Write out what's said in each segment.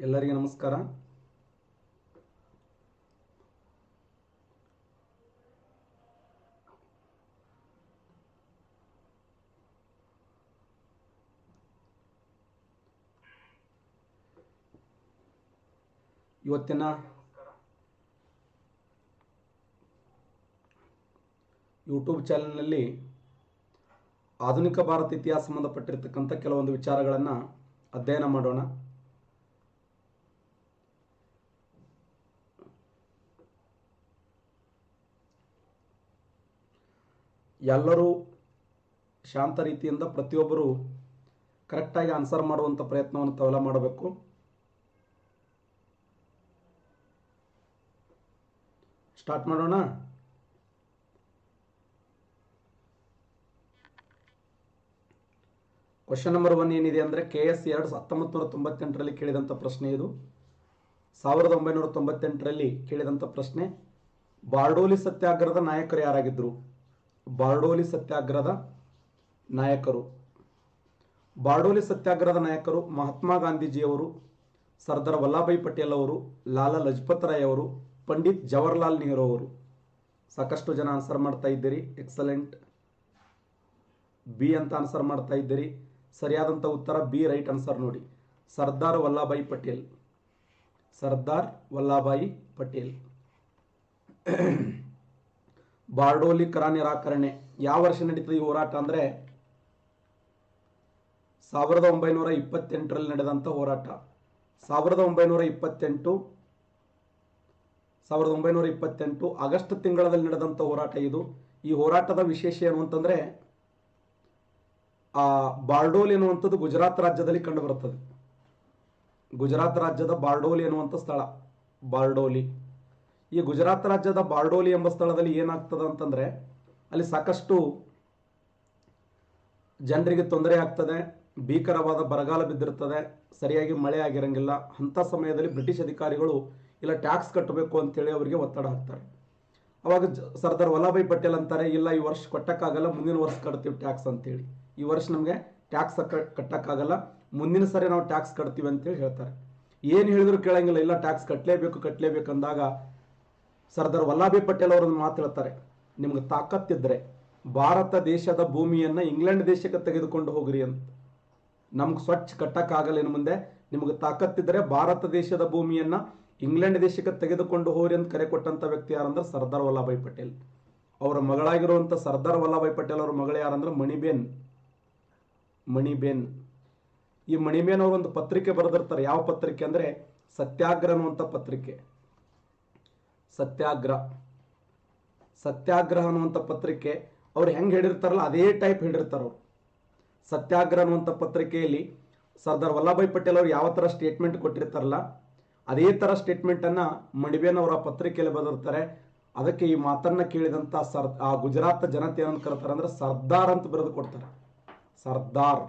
ಎಲ್ಲರಿಗೆ ನಮಸ್ಕಾರ. ಇವತ್ತಿನ ಯೂಟ್ಯೂಬ್ ಚಾನೆಲ್ನಲ್ಲಿ ಆಧುನಿಕ ಭಾರತ ಇತಿಹಾಸ ಸಂಬಂಧಪಟ್ಟಿರ್ತಕ್ಕಂಥ ಕೆಲವೊಂದು ವಿಚಾರಗಳನ್ನು ಅಧ್ಯಯನ ಮಾಡೋಣ. ಎಲ್ಲರೂ ಶಾಂತ ರೀತಿಯಿಂದ ಪ್ರತಿಯೊಬ್ಬರು ಕರೆಕ್ಟಾಗಿ ಆನ್ಸರ್ ಮಾಡುವಂಥ ಪ್ರಯತ್ನವನ್ನು ತಾವೆಲ್ಲ ಮಾಡಬೇಕು. ಸ್ಟಾರ್ಟ್ ಮಾಡೋಣ. ಕ್ವಶನ್ ನಂಬರ್ 1 ಏನಿದೆ ಅಂದರೆ KS 1998ರಲ್ಲಿ ಕೇಳಿದಂಥ ಪ್ರಶ್ನೆ. ಇದು 1998ರಲ್ಲಿ ಕೇಳಿದಂಥ ಪ್ರಶ್ನೆ. ಬಾರ್ಡೋಲಿ ಸತ್ಯಾಗ್ರಹದ ನಾಯಕರು ಯಾರಾಗಿದ್ದರು? ಬಾರ್ಡೋಲಿ ಸತ್ಯಾಗ್ರಹದ ನಾಯಕರು ಮಹಾತ್ಮ ಗಾಂಧೀಜಿಯವರು, ಸರ್ದಾರ್ ವಲ್ಲಭಾಯಿ ಪಟೇಲ್ ಅವರು, ಲಾಲಾ ಲಜಪತ್ ರಾಯ್ ಅವರು, ಪಂಡಿತ್ ಜವಾಹರ್ಲಾಲ್ ನೆಹರು ಅವರು. ಸಾಕಷ್ಟು ಜನ ಆನ್ಸರ್ ಮಾಡ್ತಾ ಇದ್ದೀರಿ. ಎಕ್ಸಲೆಂಟ್. ಬಿ ಅಂತ ಆನ್ಸರ್ ಮಾಡ್ತಾ ಇದ್ದೀರಿ. ಸರಿಯಾದಂಥ ಉತ್ತರ ಬಿ, ರೈಟ್ ಆನ್ಸರ್. ನೋಡಿ, ಸರ್ದಾರ್ ವಲ್ಲಭಾಯಿ ಪಟೇಲ್. ಬಾರ್ಡೋಲಿ ಕರ ನಿರಾಕರಣೆ ಯಾವ ವರ್ಷ ನಡೀತದೆ ಈ ಹೋರಾಟ ಅಂದರೆ 1928ರಲ್ಲಿ ನಡೆದಂಥ ಹೋರಾಟ. 1928 ಆಗಸ್ಟ್ ತಿಂಗಳಲ್ಲಿ ನಡೆದಂಥ ಹೋರಾಟ ಇದು. ಈ ಹೋರಾಟದ ವಿಶೇಷ ಏನು ಅಂತಂದರೆ ಬಾರ್ಡೋಲಿ ಎನ್ನುವಂಥದ್ದು ಗುಜರಾತ್ ರಾಜ್ಯದಲ್ಲಿ ಕಂಡು ಬರುತ್ತದೆ. ಗುಜರಾತ್ ರಾಜ್ಯದ ಬಾರ್ಡೋಲಿ ಎನ್ನುವಂಥ ಸ್ಥಳ ಬಾರ್ಡೋಲಿ. ಈ ಗುಜರಾತ್ ರಾಜ್ಯದ ಬಾರ್ಡೋಲಿ ಎಂಬ ಸ್ಥಳದಲ್ಲಿ ಏನಾಗ್ತದೆ ಅಂತಂದರೆ ಅಲ್ಲಿ ಸಾಕಷ್ಟು ಜನರಿಗೆ ತೊಂದರೆ ಆಗ್ತದೆ. ಭೀಕರವಾದ ಬರಗಾಲ ಬಿದ್ದಿರ್ತದೆ, ಸರಿಯಾಗಿ ಮಳೆ ಆಗಿರಂಗಿಲ್ಲ. ಅಂಥ ಸಮಯದಲ್ಲಿ ಬ್ರಿಟಿಷ್ ಅಧಿಕಾರಿಗಳು ಇಲ್ಲ ಟ್ಯಾಕ್ಸ್ ಕಟ್ಟಬೇಕು ಅಂತೇಳಿ ಅವರಿಗೆ ಒತ್ತಡ ಹಾಕ್ತಾರೆ. ಅವಾಗ ಸರ್ದಾರ್ ವಲ್ಲಭಾಯಿ ಪಟೇಲ್ ಅಂತಾರೆ, ಇಲ್ಲ ಈ ವರ್ಷ ಕಟ್ಟಕ್ಕಾಗಲ್ಲ, ಮುಂದಿನ ವರ್ಷ ಕಟ್ತೀವಿ ಟ್ಯಾಕ್ಸ್ ಅಂತೇಳಿ. ಈ ವರ್ಷ ನಮಗೆ ಟ್ಯಾಕ್ಸ್ ಕಟ್ಟಕ್ಕಾಗಲ್ಲ, ಮುಂದಿನ ಸರಿ ನಾವು ಟ್ಯಾಕ್ಸ್ ಕಟ್ತೀವಿ ಅಂತೇಳಿ ಹೇಳ್ತಾರೆ. ಏನು ಹೇಳಿದ್ರು ಕೇಳಂಗಿಲ್ಲ, ಇಲ್ಲ ಟ್ಯಾಕ್ಸ್ ಕಟ್ಟಲೇಬೇಕು ಅಂದಾಗ ಸರ್ದಾರ್ ವಲ್ಲಭಾಯಿ ಪಟೇಲ್ ಅವರನ್ನು ಮಾತು ಹೇಳ್ತಾರೆ, ನಿಮ್ಗೆ ತಾಕತ್ತಿದ್ರೆ ಭಾರತ ದೇಶದ ಭೂಮಿಯನ್ನು ಇಂಗ್ಲೆಂಡ್ ದೇಶಕ್ಕೆ ತೆಗೆದುಕೊಂಡು ಹೋಗ್ರಿ ಅಂತ. ನಮ್ಗೆ ಸ್ವಚ್ಛ ಕಟ್ಟಕ್ಕಾಗಲ್ಲ ಇನ್ನು ಮುಂದೆ, ನಿಮ್ಗೆ ತಾಕತ್ತಿದ್ರೆ ಭಾರತ ದೇಶದ ಭೂಮಿಯನ್ನು ಇಂಗ್ಲೆಂಡ್ ದೇಶಕ್ಕೆ ತೆಗೆದುಕೊಂಡು ಹೋಗ್ರಿ ಅಂತ ಕರೆ ಕೊಟ್ಟಂಥ ವ್ಯಕ್ತಿ ಯಾರಂದ್ರೆ ಸರ್ದಾರ್ ವಲ್ಲಭಾಯಿ ಪಟೇಲ್. ಅವರ ಮಗಳಾಗಿರುವಂಥ ಸರ್ದಾರ್ ವಲ್ಲಭಾಯಿ ಪಟೇಲ್ ಅವರ ಮಗಳು ಯಾರಂದ್ರೆ ಮಣಿಬೇನ್. ಈ ಮಣಿಬೇನ್ ಅವರು ಒಂದು ಪತ್ರಿಕೆ ಬರೆದಿರ್ತಾರೆ. ಯಾವ ಪತ್ರಿಕೆ ಅಂದರೆ ಸತ್ಯಾಗ್ರಹ ಅನ್ನುವಂಥ ಪತ್ರಿಕೆ. ಸತ್ಯಾಗ್ರಹ ಅನ್ನುವಂಥ ಪತ್ರಿಕೆ ಅವ್ರು ಹೆಂಗೆ ಹೇಳಿರ್ತಾರಲ್ಲ ಅದೇ ಟೈಪ್ ಹೇಳಿರ್ತಾರೆ ಅವರು. ಸತ್ಯಾಗ್ರಹ ಅನ್ನುವಂಥ ಪತ್ರಿಕೆಯಲ್ಲಿ ಸರ್ದಾರ್ ವಲ್ಲಭಾಯಿ ಪಟೇಲ್ ಅವರು ಯಾವ ಥರ ಸ್ಟೇಟ್ಮೆಂಟ್ ಕೊಟ್ಟಿರ್ತಾರಲ್ಲ ಅದೇ ಥರ ಸ್ಟೇಟ್ಮೆಂಟನ್ನು ಮಣಿಬೇನ್ ಅವರ ಪತ್ರಿಕೆಯಲ್ಲಿ ಬರೆದಿರ್ತಾರೆ. ಅದಕ್ಕೆ ಈ ಮಾತನ್ನು ಕೇಳಿದಂಥ ಆ ಗುಜರಾತ್ ಜನತೆ ಏನಂತ ಕರೀತಾರೆ ಅಂದರೆ ಸರ್ದಾರ್ ಅಂತ ಬರೆದು ಕೊಡ್ತಾರೆ. ಸರ್ದಾರ್,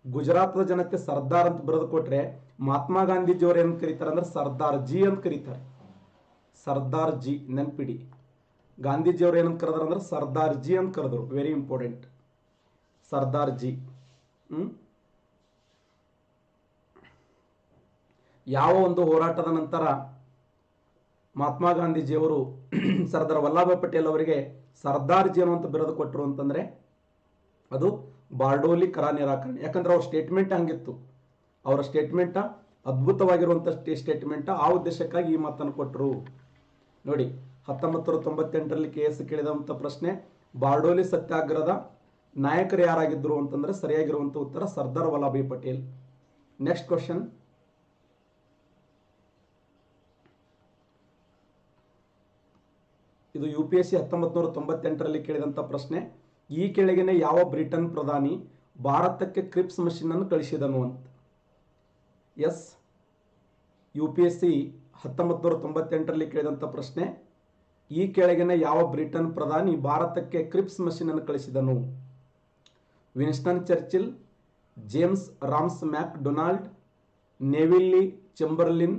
ಗುಜರಾತ್ದ ಜನತೆ ಸರ್ದಾರ್ ಅಂತ ಬರೆದು ಕೊಟ್ರೆ ಮಹಾತ್ಮ ಗಾಂಧೀಜಿಯವರು ಏನು ಕರೀತಾರೆ ಅಂದ್ರೆ ಸರ್ದಾರ್ ಜಿ ಅಂತ ಕರೀತಾರೆ. ಸರ್ದಾರ್ ಜಿ, ನೆನ್ಪಿಡಿ. ಗಾಂಧೀಜಿಯವರು ಏನಂತ ಕರೆದಾರೆ ಅಂದ್ರೆ ಸರ್ದಾರ್ ಜಿ ಅಂತ ಕರೆದ್ರು. Very important, Sardar G. ಯಾವ ಒಂದು ಹೋರಾಟದ ನಂತರ ಮಹಾತ್ಮ ಗಾಂಧೀಜಿಯವರು ಸರ್ದಾರ್ ವಲ್ಲಭಾಯಿ ಪಟೇಲ್ ಅವರಿಗೆ ಸರ್ದಾರ್ ಜಿ ಅನ್ನುವಂತ ಬಿರುದು ಕೊಟ್ಟರು ಅಂತಂದ್ರೆ ಅದು ಬಾರ್ಡೋಲಿ ಕರ ನಿರಾಕರಣೆ. ಯಾಕಂದ್ರೆ ಅವ್ರ ಸ್ಟೇಟ್ಮೆಂಟ್ ಹಂಗಿತ್ತು. ಅವರ ಸ್ಟೇಟ್ಮೆಂಟ್ ಅದ್ಭುತವಾಗಿರುವಂಥ ಸ್ಟೇಟ್ಮೆಂಟ್. ಆ ಉದ್ದೇಶಕ್ಕಾಗಿ ಈ ಮಾತನ್ನು ಕೊಟ್ಟರು. ನೋಡಿ, 1998ರಲ್ಲಿ KS ಕೇಳಿದಂಥ ಪ್ರಶ್ನೆ, ಬಾರ್ಡೋಲಿ ಸತ್ಯಾಗ್ರಹದ ನಾಯಕರು ಯಾರಾಗಿದ್ದರು ಅಂತಂದ್ರೆ ಸರಿಯಾಗಿರುವಂಥ ಉತ್ತರ ಸರ್ದಾರ್ ವಲ್ಲಭಾಯಿ ಪಟೇಲ್. Next question. ಇದು UPSC 1998ರಲ್ಲಿ ಕೇಳಿದಂಥ ಪ್ರಶ್ನೆ. ಈ ಕೆಳಗಿನ ಯಾವ ಬ್ರಿಟನ್ ಪ್ರಧಾನಿ ಭಾರತಕ್ಕೆ ಕ್ರಿಪ್ಸ್ ಮಷಿನ್ ಅನ್ನು ಕಳಿಸಿದನು ಅಂತ. ಎಸ್, UPSC 1998ರಲ್ಲಿ ಕೇಳಿದಂಥ ಪ್ರಶ್ನೆ. ಈ ಕೆಳಗಿನ ಯಾವ ಬ್ರಿಟನ್ ಪ್ರಧಾನಿ ಭಾರತಕ್ಕೆ ಕ್ರಿಪ್ಸ್ ಮಷಿನ್ ಅನ್ನು ಕಳಿಸಿದನು? ವಿನ್ಸ್ಟನ್ ಚರ್ಚಿಲ್, ಜೇಮ್ಸ್ ರಾಮ್ಸ್ ಮ್ಯಾಕ್ ಡೊನಾಲ್ಡ್, ನೆವಿಲ್ ಚೆಂಬರ್ಲಿನ್,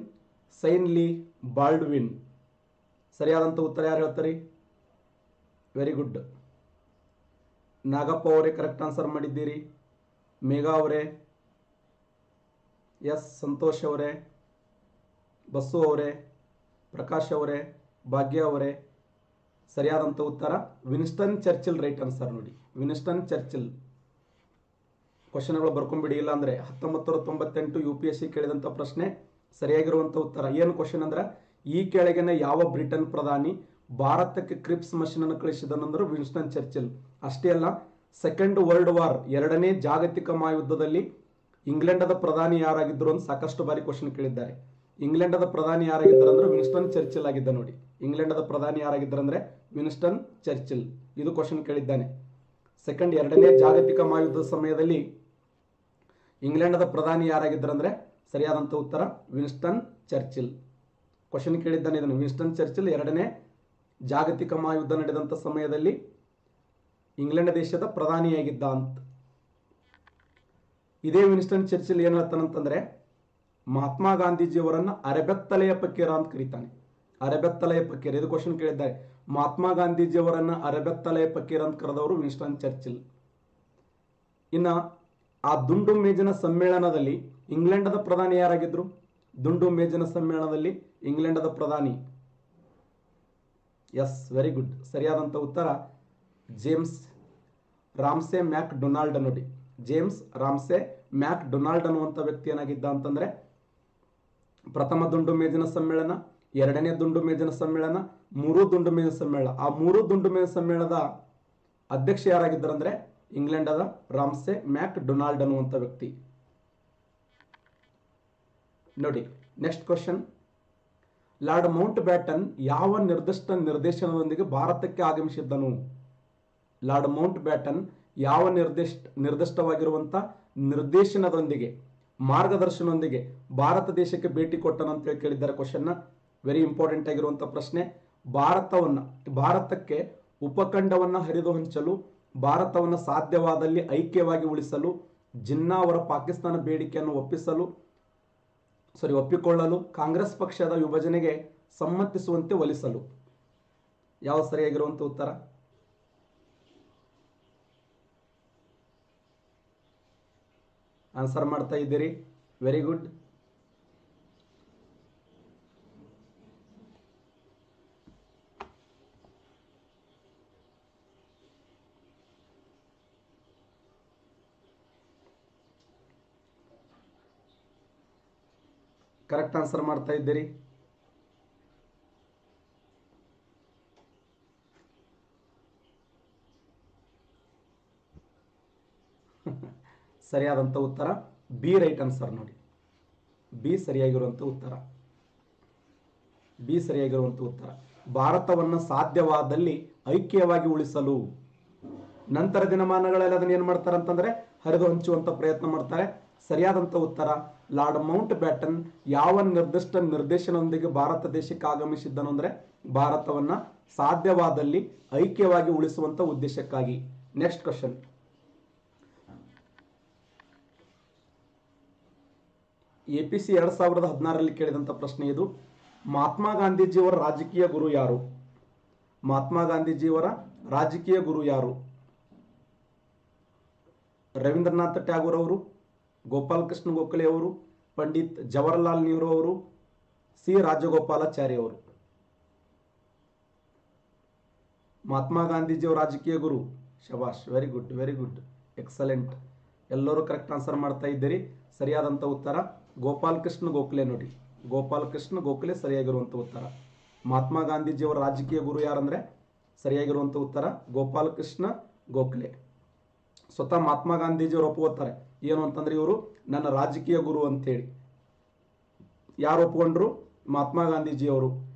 ಸೈನ್ ಲೀ ಬಾಲ್ಡ್ವಿನ್. ಸರಿಯಾದಂಥ ಉತ್ತರ ಯಾರು ಹೇಳ್ತಾರೆ? ವೆರಿ ಗುಡ್, ನಾಗಪ್ಪ ಅವರೇ ಕರೆಕ್ಟ್ ಆನ್ಸರ್ ಮಾಡಿದ್ದೀರಿ. ಮೇಘಾ ಅವರೇ, ಎಸ್ ಸಂತೋಷ್ ಅವರೇ, ಬಸ್ಸು ಅವರೇ, ಪ್ರಕಾಶ್ ಅವರೇ, ಭಾಗ್ಯ ಅವರೇ. ಸರಿಯಾದಂಥ ಉತ್ತರ ವಿನ್ಸ್ಟನ್ ಚರ್ಚಿಲ್. ರೈಟ್ ಆನ್ಸರ್ ನೋಡಿ, ವಿನ್ಸ್ಟನ್ ಚರ್ಚಿಲ್. ಕ್ವಶನ್ಗಳು ಬರ್ಕೊಂಬಿಡಿ, ಇಲ್ಲ ಅಂದರೆ 1998 UPSC ಕೇಳಿದಂಥ ಪ್ರಶ್ನೆ. ಸರಿಯಾಗಿರುವಂಥ ಉತ್ತರ ಏನು ಕ್ವಶನ್ ಅಂದ್ರೆ, ಈ ಕೆಳಗಿನ ಯಾವ ಬ್ರಿಟನ್ ಪ್ರಧಾನಿ ಭಾರತಕ್ಕೆ ಕ್ರಿಪ್ಸ್ ಮಷೀನ್ ಅನ್ನು ಕಳಿಸಿದನಂದ್ರೆ ವಿನ್ಸ್ಟನ್ ಚರ್ಚಿಲ್. ಅಷ್ಟೇ ಅಲ್ಲ, ಸೆಕೆಂಡ್ ವರ್ಲ್ಡ್ ವಾರ್, ಎರಡನೇ ಜಾಗತಿಕ ಮಹಾಯುದ್ಧದಲ್ಲಿ ಇಂಗ್ಲೆಂಡದ ಪ್ರಧಾನಿ ಯಾರಾಗಿದ್ದರು ಅಂತ ಸಾಕಷ್ಟು ಬಾರಿ ಕ್ವಶನ್ ಕೇಳಿದ್ದಾರೆ. ಇಂಗ್ಲೆಂಡದ ಪ್ರಧಾನಿ ಯಾರಾಗಿದ್ದರು ಅಂದ್ರೆ ವಿನ್ಸ್ಟನ್ ಚರ್ಚಿಲ್ ಆಗಿದ್ದ ನೋಡಿ. ಇಂಗ್ಲೆಂಡದ ಪ್ರಧಾನಿ ಯಾರಾಗಿದ್ದರು ಅಂದ್ರೆ ವಿನ್ಸ್ಟನ್ ಚರ್ಚಿಲ್. ಇದು ಕ್ವಶನ್ ಕೇಳಿದ್ದಾನೆ. ಎರಡನೇ ಜಾಗತಿಕ ಮಹಾಯುದ್ಧದ ಸಮಯದಲ್ಲಿ ಇಂಗ್ಲೆಂಡದ ಪ್ರಧಾನಿ ಯಾರಾಗಿದ್ದರು ಅಂದ್ರೆ ಸರಿಯಾದಂಥ ಉತ್ತರ ವಿನ್ಸ್ಟನ್ ಚರ್ಚಿಲ್. ಕ್ವಶನ್ ಕೇಳಿದ್ದಾನೆ ಇದನ್ನು. ವಿನ್ಸ್ಟನ್ ಚರ್ಚಿಲ್ ಎರಡನೇ ಜಾಗತಿಕ ಮಹಾಯುದ್ಧ ನಡೆದಂಥ ಸಮಯದಲ್ಲಿ ಇಂಗ್ಲೆಂಡ್ ದೇಶದ ಪ್ರಧಾನಿಯಾಗಿದ್ದ ಅಂತ. ಇದೇ ವಿನ್ಸ್ಟನ್ ಚರ್ಚಿಲ್ ಏನು ಹೇಳ್ತಾನಂತಂದ್ರೆ, ಮಹಾತ್ಮ ಗಾಂಧೀಜಿಯವರನ್ನ ಅರೆಬೆತ್ತಲೆಯ ಫಕೀರ ಅಂತ ಕರೀತಾನೆ. ಅರೆಬೆತ್ತಲೆಯ ಫಕೀರ, ಇದು ಕ್ವಶನ್ ಕೇಳಿದ್ದಾರೆ. ಮಹಾತ್ಮ ಗಾಂಧೀಜಿಯವರನ್ನ ಅರೆಬೆತ್ತಲೆಯ ಫಕೀರ ಅಂತ ಕರೆದವರು ವಿನ್ಸ್ಟನ್ ಚರ್ಚಿಲ್. ಇನ್ನ ಆ ದುಂಡು ಮೇಜಿನ ಸಮ್ಮೇಳನದಲ್ಲಿ ಇಂಗ್ಲೆಂಡದ ಪ್ರಧಾನಿ ಯಾರಾಗಿದ್ರು? ದುಂಡು ಮೇಜಿನ ಸಮ್ಮೇಳನದಲ್ಲಿ ಇಂಗ್ಲೆಂಡದ ಪ್ರಧಾನಿ, ಎಸ್ ವೆರಿ ಗುಡ್, ಸರಿಯಾದಂಥ ಉತ್ತರ ಜೇಮ್ಸ್ ರಾಮ್ಸೆ ಮ್ಯಾಕ್ ಡೊನಾಲ್ಡ್ ನೋಡಿ. ಜೇಮ್ಸ್ ರಾಮ್ಸೆ ಮ್ಯಾಕ್ ಡೊನಾಲ್ಡ್ ಅನ್ನುವಂಥ ವ್ಯಕ್ತಿ ಏನಾಗಿದ್ದ ಅಂತಂದ್ರೆ, ಪ್ರಥಮ ದುಂಡು ಮೇಜಿನ ಸಮ್ಮೇಳನ, ಎರಡನೇ ದುಂಡು ಮೇಜಿನ ಸಮ್ಮೇಳನ, ಮೂರು ದುಂಡು ಮೇಜಿನ ಸಮ್ಮೇಳನ. ಆ ಮೂರು ದುಂಡು ಮೇಜಿನ ಸಮ್ಮೇಳನದ ಅಧ್ಯಕ್ಷ ಯಾರಾಗಿದ್ದಾರೆ ಅಂದ್ರೆ ಇಂಗ್ಲೆಂಡದ ರಾಮ್ಸೆ ಮ್ಯಾಕ್ ಡೊನಾಲ್ಡ್ ಅನ್ನುವಂಥ ವ್ಯಕ್ತಿ ನೋಡಿ. Next question, lord Mount baton ಯಾವ ನಿರ್ದಿಷ್ಟ ನಿರ್ದೇಶನದೊಂದಿಗೆ ಭಾರತಕ್ಕೆ ಆಗಮಿಸಿದ್ದನು? ಲಾರ್ಡ್ ಮೌಂಟ್ ಬ್ಯಾಟನ್ ಯಾವ ನಿರ್ದಿಷ್ಟವಾಗಿರುವಂಥ ನಿರ್ದೇಶನದೊಂದಿಗೆ, ಮಾರ್ಗದರ್ಶನದೊಂದಿಗೆ ಭಾರತ ದೇಶಕ್ಕೆ ಭೇಟಿ ಕೊಟ್ಟನು ಅಂತ ಕೇಳಿದ್ದಾರೆ ಕ್ವಶನ್ನ. ವೆರಿ ಇಂಪಾರ್ಟೆಂಟ್ ಆಗಿರುವಂಥ ಪ್ರಶ್ನೆ. ಭಾರತಕ್ಕೆ ಉಪಖಂಡವನ್ನು ಹರಿದು ಹಂಚಲು, ಭಾರತವನ್ನು ಸಾಧ್ಯವಾದಲ್ಲಿ ಐಕ್ಯವಾಗಿ ಉಳಿಸಲು, ಜಿನ್ನಾ ಅವರ ಪಾಕಿಸ್ತಾನ ಬೇಡಿಕೆಯನ್ನು ಒಪ್ಪಿಕೊಳ್ಳಲು, ಕಾಂಗ್ರೆಸ್ ಪಕ್ಷದ ವಿಭಜನೆಗೆ ಸಮ್ಮತಿಸುವಂತೆ ಒಲಿಸಲು. ಯಾವ ಸರಿಯಾಗಿರುವಂಥ ಉತ್ತರ? ಆನ್ಸರ್ ಮಾಡ್ತಾ ಇದ್ದೀರಿ, ವೆರಿ ಗುಡ್. ಕರೆಕ್ಟ್ ಆನ್ಸರ್ ಮಾಡ್ತಾ ಇದ್ದೀರಿ. ಸರಿಯಾದಂಥ ಉತ್ತರ ಬಿ. ರೈಟ್ ಆನ್ಸರ್ ನೋಡಿ, ಬಿ ಸರಿಯಾಗಿರುವಂಥ ಉತ್ತರ. ಬಿ ಸರಿಯಾಗಿರುವಂಥ ಉತ್ತರ. ಭಾರತವನ್ನು ಸಾಧ್ಯವಾದಲ್ಲಿ ಐಕ್ಯವಾಗಿ ಉಳಿಸಲು. ನಂತರ ದಿನಮಾನಗಳಲ್ಲಿ ಅದನ್ನು ಏನು ಮಾಡ್ತಾರೆ ಅಂತಂದ್ರೆ ಹರಿದು ಹಂಚುವಂತ ಪ್ರಯತ್ನ ಮಾಡ್ತಾರೆ. ಸರಿಯಾದಂಥ ಉತ್ತರ ಲಾರ್ಡ್ ಮೌಂಟ್ ಬ್ಯಾಟನ್ ಯಾವ ನಿರ್ದಿಷ್ಟ ನಿರ್ದೇಶನದೊಂದಿಗೆ ಭಾರತ ದೇಶಕ್ಕೆ ಆಗಮಿಸಿದ್ದನು ಅಂದ್ರೆ ಭಾರತವನ್ನ ಸಾಧ್ಯವಾದಲ್ಲಿ ಐಕ್ಯವಾಗಿ ಉಳಿಸುವಂತ ಉದ್ದೇಶಕ್ಕಾಗಿ. ನೆಕ್ಸ್ಟ್ ಕ್ವಶನ್, APC 2016ರಲ್ಲಿ ಕೇಳಿದಂತ ಪ್ರಶ್ನೆ ಇದು. ಮಹಾತ್ಮ ಗಾಂಧೀಜಿಯವರ ರಾಜಕೀಯ ಗುರು ಯಾರು? ಮಹಾತ್ಮ ಗಾಂಧೀಜಿಯವರ ರಾಜಕೀಯ ಗುರು ಯಾರು? ರವೀಂದ್ರನಾಥ್ ಟ್ಯಾಗೋರ್ ಅವರು, ಗೋಪಾಲ್ ಕೃಷ್ಣ ಗೋಖಲೆ ಅವರು, ಪಂಡಿತ್ ಜವಾಹರ್ಲಾಲ್ ನೆಹರು ಅವರು, ಸಿ ರಾಜಗೋಪಾಲಾಚಾರಿ ಅವರು. ಮಹಾತ್ಮ ಗಾಂಧೀಜಿಯವರ ರಾಜಕೀಯ ಗುರು. ಶಬಾಷ್, very good, very good, excellent. ಎಲ್ಲರೂ ಕರೆಕ್ಟ್ ಆನ್ಸರ್ ಮಾಡ್ತಾ ಇದ್ದೀರಿ. ಸರಿಯಾದಂಥ ಉತ್ತರ ಗೋಪಾಲ್ ಕೃಷ್ಣ ಗೋಖಲೆ ನೋಡಿ. ಗೋಪಾಲ್ ಕೃಷ್ಣ ಗೋಖಲೆ ಸರಿಯಾಗಿರುವಂಥ ಉತ್ತರ. ಮಹಾತ್ಮ ಗಾಂಧೀಜಿಯವರ ರಾಜಕೀಯ ಗುರು ಯಾರಂದ್ರೆ ಸರಿಯಾಗಿರುವಂಥ ಉತ್ತರ ಗೋಪಾಲ್ ಕೃಷ್ಣ ಗೋಖಲೆ. ಸ್ವತಃ ಮಹಾತ್ಮ ಗಾಂಧೀಜಿಯವರು ಒಪ್ಕೋತಾರೆ ಏನು ಅಂತಂದ್ರೆ ಇವರು ನನ್ನ ರಾಜಕೀಯ ಗುರು ಅಂತೇಳಿ. ಯಾರು ಒಪ್ಕೊಂಡ್ರು? ಮಹಾತ್ಮ ಗಾಂಧೀಜಿಯವರು.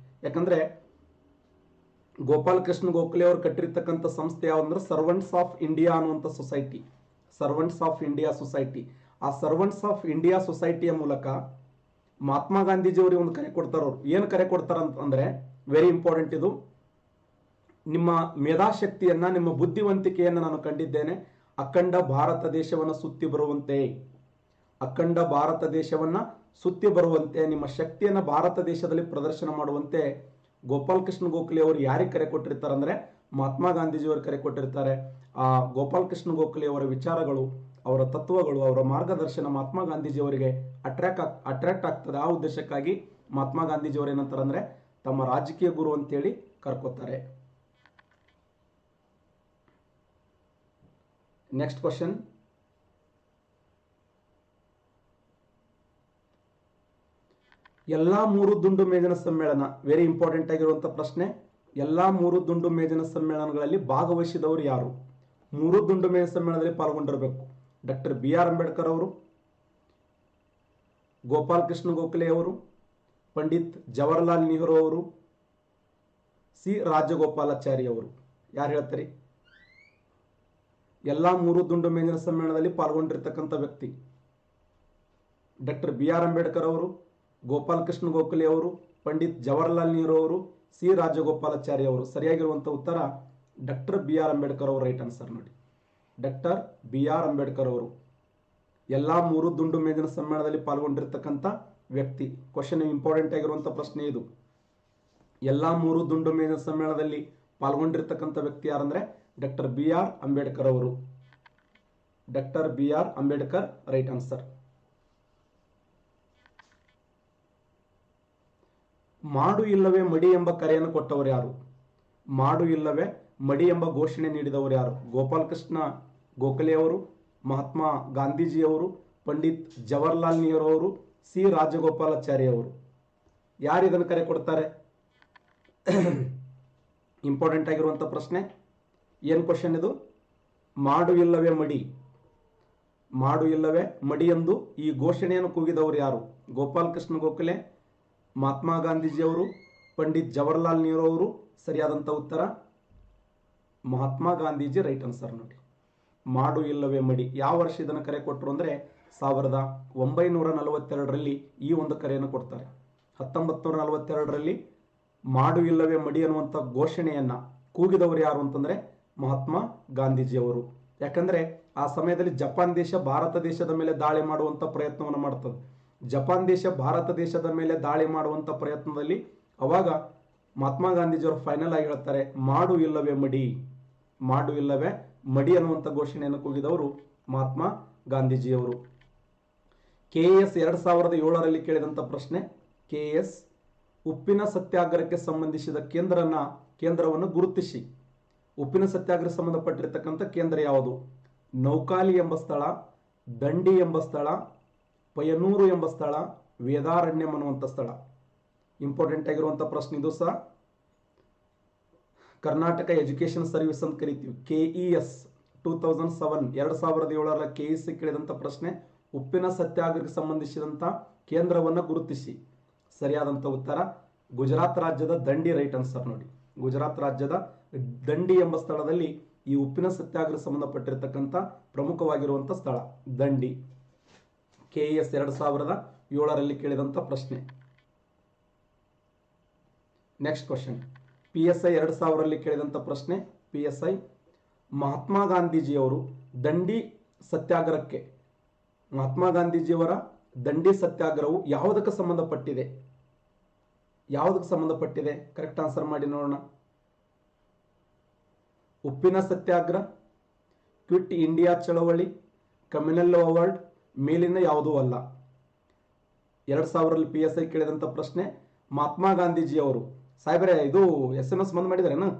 ಯಾಕಂದ್ರೆ ಗೋಪಾಲ್ ಕೃಷ್ಣ ಗೋಖಲೆ ಅವರು ಕಟ್ಟಿರ್ತಕ್ಕಂಥ ಸಂಸ್ಥೆ ಯಾವಂದ್ರೆ ಸರ್ವೆಂಟ್ಸ್ ಆಫ್ ಇಂಡಿಯಾ ಅನ್ನುವಂಥ society. Servants of India society. ಆ ಸರ್ವೆಂಟ್ಸ್ ಆಫ್ ಇಂಡಿಯಾ ಸೊಸೈಟಿಯ ಮೂಲಕ ಮಹಾತ್ಮ ಗಾಂಧೀಜಿಯವರಿಗೆ ಒಂದು ಕರೆ ಕೊಡ್ತಾರ. ಅವ್ರು ಏನು ಕರೆ ಕೊಡ್ತಾರ ಅಂತಂದ್ರೆ ವೆರಿ ಇಂಪಾರ್ಟೆಂಟ್ ಇದು. ನಿಮ್ಮ ಮೇಧಾಶಕ್ತಿಯನ್ನ, ನಿಮ್ಮ ಬುದ್ಧಿವಂತಿಕೆಯನ್ನು ನಾನು ಕಂಡಿದ್ದೇನೆ. ಅಖಂಡ ಭಾರತ ದೇಶವನ್ನು ಸುತ್ತಿ ಬರುವಂತೆ, ಅಖಂಡ ಭಾರತ ದೇಶವನ್ನ ಸುತ್ತಿ ಬರುವಂತೆ ನಿಮ್ಮ ಶಕ್ತಿಯನ್ನ ಭಾರತ ದೇಶದಲ್ಲಿ ಪ್ರದರ್ಶನ ಮಾಡುವಂತೆ ಗೋಪಾಲ್ ಕೃಷ್ಣ ಗೋಖಲೆ ಅವರು ಯಾರಿಗೆ ಕರೆ ಕೊಟ್ಟಿರ್ತಾರೆ ಅಂದ್ರೆ ಮಹಾತ್ಮ ಗಾಂಧೀಜಿಯವರು ಕರೆ ಕೊಟ್ಟಿರ್ತಾರೆ. ಆ ಗೋಪಾಲ್ ಕೃಷ್ಣ ಗೋಖಲೆ ಅವರ ವಿಚಾರಗಳು, ಅವರ ತತ್ವಗಳು, ಅವರ ಮಾರ್ಗದರ್ಶನ ಮಹಾತ್ಮ ಗಾಂಧೀಜಿಯವರಿಗೆ ಅಟ್ರಾಕ್ಟ್ ಆಗ್ತದೆ. ಆ ಉದ್ದೇಶಕ್ಕಾಗಿ ಮಹಾತ್ಮ ಗಾಂಧೀಜಿಯವರು ಏನಂತಾರೆ ಅಂದರೆ ತಮ್ಮ ರಾಜಕೀಯ ಗುರು ಅಂತೇಳಿ ಕರ್ಕೋತಾರೆ. ನೆಕ್ಸ್ಟ್ ಕ್ವಶನ್, ಎಲ್ಲಾ ಮೂರು ದುಂಡು ಮೇಜಿನ ಸಮ್ಮೇಳನ, ವೆರಿ ಇಂಪಾರ್ಟೆಂಟ್ ಆಗಿರುವಂಥ ಪ್ರಶ್ನೆ. ಎಲ್ಲಾ ಮೂರು ದುಂಡು ಮೇಜಿನ ಸಮ್ಮೇಳನಗಳಲ್ಲಿ ಭಾಗವಹಿಸಿದವರು ಯಾರು? ಮೂರು ದುಂಡು ಮೇಜಿನ ಸಮ್ಮೇಳನದಲ್ಲಿ ಪಾಲ್ಗೊಂಡಿರಬೇಕು. ಡಾಕ್ಟರ್ BR ಅಂಬೇಡ್ಕರ್ ಅವರು, ಗೋಪಾಲ್ ಕೃಷ್ಣ ಗೋಖಲೆ ಅವರು, ಪಂಡಿತ್ ಜವಾಹರ್ಲಾಲ್ ನೆಹರು ಅವರು, ಸಿ ರಾಜಗೋಪಾಲಾಚಾರಿ ಅವರು. ಯಾರು ಹೇಳ್ತಾರೆ? ಎಲ್ಲಾ ಮೂರು ದುಂಡು ಮೇಜಿನ ಸಮ್ಮೇಳನದಲ್ಲಿ ಪಾಲ್ಗೊಂಡಿರ್ತಕ್ಕಂಥ ವ್ಯಕ್ತಿ ಡಾಕ್ಟರ್ BR ಅಂಬೇಡ್ಕರ್ ಅವರು, ಗೋಪಾಲ್ ಕೃಷ್ಣ ಗೋಖಲೆ ಅವರು, ಪಂಡಿತ್ ಜವಾಹರ್ಲಾಲ್ ನೆಹರು ಅವರು, ಸಿ ರಾಜಗೋಪಾಲಾಚಾರಿ ಅವರು. ಸರಿಯಾಗಿರುವಂಥ ಉತ್ತರ ಡಾಕ್ಟರ್ BR ಅಂಬೇಡ್ಕರ್ ಅವರು. ರೈಟ್ ಆನ್ಸರ್ ನೋಡಿ, ಡಾಕ್ಟರ್ BR ಅಂಬೇಡ್ಕರ್ ಅವರು ಎಲ್ಲಾ ಮೂರು ದುಂಡು ಮೇಜಿನ ಸಮ್ಮೇಳನದಲ್ಲಿ ಪಾಲ್ಗೊಂಡಿರ್ತಕ್ಕಂಥ ವ್ಯಕ್ತಿ. ಕ್ವಶನ್ ಇಂಪಾರ್ಟೆಂಟ್ ಆಗಿರುವಂಥ ಪ್ರಶ್ನೆ ಇದು. ಎಲ್ಲಾ ಮೂರು ದುಂಡು ಮೇಜಿನ ಸಮ್ಮೇಳನದಲ್ಲಿ ಪಾಲ್ಗೊಂಡಿರ್ತಕ್ಕಂಥ ವ್ಯಕ್ತಿ ಯಾರಂದ್ರೆ ಡಾಕ್ಟರ್ BR ಅಂಬೇಡ್ಕರ್ ಅವರು. Doctor BR Ambedkar right answer. ಮಾಡು ಇಲ್ಲವೇ ಮಡಿ ಎಂಬ ಕರೆಯನ್ನು ಕೊಟ್ಟವರು ಯಾರು? ಮಾಡು ಇಲ್ಲವೇ ಮಡಿ ಎಂಬ ಘೋಷಣೆ ನೀಡಿದವರು ಯಾರು? ಗೋಪಾಲ್ ಕೃಷ್ಣ ಗೋಖಲೆ ಅವರು, ಮಹಾತ್ಮ ಗಾಂಧೀಜಿಯವರು, ಪಂಡಿತ್ ಜವಾಹರ್ಲಾಲ್ ನೆಹರು ಅವರು, ಸಿ ರಾಜಗೋಪಾಲಾಚಾರಿ ಅವರು. ಯಾರು ಇದನ್ನು ಕರೆ ಕೊಡ್ತಾರೆ? ಇಂಪಾರ್ಟೆಂಟ್ ಆಗಿರುವಂಥ ಪ್ರಶ್ನೆ. ಏನು ಕ್ವಶನ್ ಇದು? ಮಾಡು ಇಲ್ಲವೇ ಮಡಿ, ಮಾಡು ಇಲ್ಲವೇ ಮಡಿ ಎಂದು ಈ ಘೋಷಣೆಯನ್ನು ಕೂಗಿದವರು ಯಾರು? ಗೋಪಾಲ್ ಕೃಷ್ಣ ಗೋಖಲೆ, ಮಹಾತ್ಮ ಗಾಂಧೀಜಿಯವರು, ಪಂಡಿತ್ ಜವಾಹರ್ಲಾಲ್ ನೆಹರು ಅವರು. ಸರಿಯಾದಂಥ ಉತ್ತರ ಮಹಾತ್ಮ ಗಾಂಧೀಜಿ. ರೈಟ್ ಆನ್ಸರ್ ನೋಡಿ, ಮಾಡು ಇಲ್ಲವೇ ಮಡಿ. ಯಾವ ವರ್ಷ ಇದನ್ನು ಕರೆ ಕೊಟ್ಟರು ಅಂದರೆ 1942ರಲ್ಲಿ ಈ ಒಂದು ಕರೆಯನ್ನು ಕೊಡ್ತಾರೆ. 1942ರಲ್ಲಿ ಮಾಡು ಇಲ್ಲವೇ ಮಡಿ ಅನ್ನುವಂಥ ಘೋಷಣೆಯನ್ನು ಕೂಗಿದವರು ಯಾರು ಅಂತಂದರೆ ಮಹಾತ್ಮ ಗಾಂಧೀಜಿಯವರು. ಯಾಕಂದರೆ ಆ ಸಮಯದಲ್ಲಿ ಜಪಾನ್ ದೇಶ ಭಾರತ ದೇಶದ ಮೇಲೆ ದಾಳಿ ಮಾಡುವಂಥ ಪ್ರಯತ್ನವನ್ನು ಮಾಡ್ತದೆ. ಜಪಾನ್ ದೇಶ ಭಾರತ ದೇಶದ ಮೇಲೆ ದಾಳಿ ಮಾಡುವಂಥ ಪ್ರಯತ್ನದಲ್ಲಿ ಅವಾಗ ಮಹಾತ್ಮ ಗಾಂಧೀಜಿಯವರು ಫೈನಲ್ ಆಗಿ ಹೇಳ್ತಾರೆ, ಮಾಡು ಇಲ್ಲವೇ ಮಡಿ, ಮಾಡು ಇಲ್ಲವೇ ಮಡಿ ಅನ್ನುವಂಥ ಘೋಷಣೆಯನ್ನು ಕೂಗಿದವರು ಮಹಾತ್ಮ ಗಾಂಧೀಜಿಯವರು. KS 2007ರಲ್ಲಿ ಕೇಳಿದಂಥ ಪ್ರಶ್ನೆ. KS ಉಪ್ಪಿನ ಸತ್ಯಾಗ್ರಹಕ್ಕೆ ಸಂಬಂಧಿಸಿದ ಕೇಂದ್ರವನ್ನು ಗುರುತಿಸಿ. ಉಪ್ಪಿನ ಸತ್ಯಾಗ್ರಹ ಸಂಬಂಧಪಟ್ಟಿರ್ತಕ್ಕಂಥ ಕೇಂದ್ರ ಯಾವುದು? ನೌಕಾಲಿ ಎಂಬ ಸ್ಥಳ, ದಂಡಿ ಎಂಬ ಸ್ಥಳ, ಪಯ್ಯನೂರು ಎಂಬ ಸ್ಥಳ, ವೇದಾರಣ್ಯಂ ಅನ್ನುವಂಥ ಸ್ಥಳ. ಇಂಪಾರ್ಟೆಂಟ್ ಆಗಿರುವಂಥ ಪ್ರಶ್ನೆ ಇದು ಸಹ. ಕರ್ನಾಟಕ ಎಜುಕೇಷನ್ ಸರ್ವಿಸ್ ಅಂತ ಕರಿತೀವಿ. KES 2007 KES ಕೇಳಿದಂಥ ಪ್ರಶ್ನೆ. ಉಪ್ಪಿನ ಸತ್ಯಾಗ್ರಹಕ್ಕೆ ಸಂಬಂಧಿಸಿದಂಥ ಕೇಂದ್ರವನ್ನು ಗುರುತಿಸಿ. ಸರಿಯಾದಂಥ ಉತ್ತರ ಗುಜರಾತ್ ರಾಜ್ಯದ ದಂಡಿ. ರೈಟ್ ಆನ್ಸರ್ ನೋಡಿ, ಗುಜರಾತ್ ರಾಜ್ಯದ ದಂಡಿ ಎಂಬ ಸ್ಥಳದಲ್ಲಿ ಈ ಉಪ್ಪಿನ ಸತ್ಯಾಗ್ರಹ ಸಂಬಂಧಪಟ್ಟಿರ್ತಕ್ಕಂಥ ಪ್ರಮುಖವಾಗಿರುವಂಥ ಸ್ಥಳ ದಂಡಿ. KES 2007ರಲ್ಲಿ ಕೇಳಿದಂಥ ಪ್ರಶ್ನೆ. ನೆಕ್ಸ್ಟ್ ಕ್ವಶನ್, PSI 2000ರಲ್ಲಿ ಕೇಳಿದಂಥ ಪ್ರಶ್ನೆ. PSI ಮಹಾತ್ಮ ಗಾಂಧೀಜಿಯವರು ದಂಡಿ ಸತ್ಯಾಗ್ರಹಕ್ಕೆ, ಮಹಾತ್ಮ ಗಾಂಧೀಜಿಯವರ ದಂಡಿ ಸತ್ಯಾಗ್ರಹವು ಯಾವುದಕ್ಕೆ ಸಂಬಂಧಪಟ್ಟಿದೆ? ಯಾವುದಕ್ಕೆ ಸಂಬಂಧಪಟ್ಟಿದೆ? ಕರೆಕ್ಟ್ ಆನ್ಸರ್ ಮಾಡಿ ನೋಡೋಣ. ಉಪ್ಪಿನ ಸತ್ಯಾಗ್ರಹ, ಕ್ವಿಟ್ ಇಂಡಿಯಾ ಚಳವಳಿ, ಕಮ್ಯುನಲ್ ಅವಾರ್ಡ್, ಮೇಲಿನ ಯಾವುದೂ ಅಲ್ಲ. 2000ರಲ್ಲಿ PSI ಕೇಳಿದಂಥ ಪ್ರಶ್ನೆ. ಮಹಾತ್ಮ ಗಾಂಧೀಜಿಯವರು ಸಾಹೇಬ್ರೆ ಇದು SMS ಬಂದ್ ಮಾಡಿದಾರೇನು?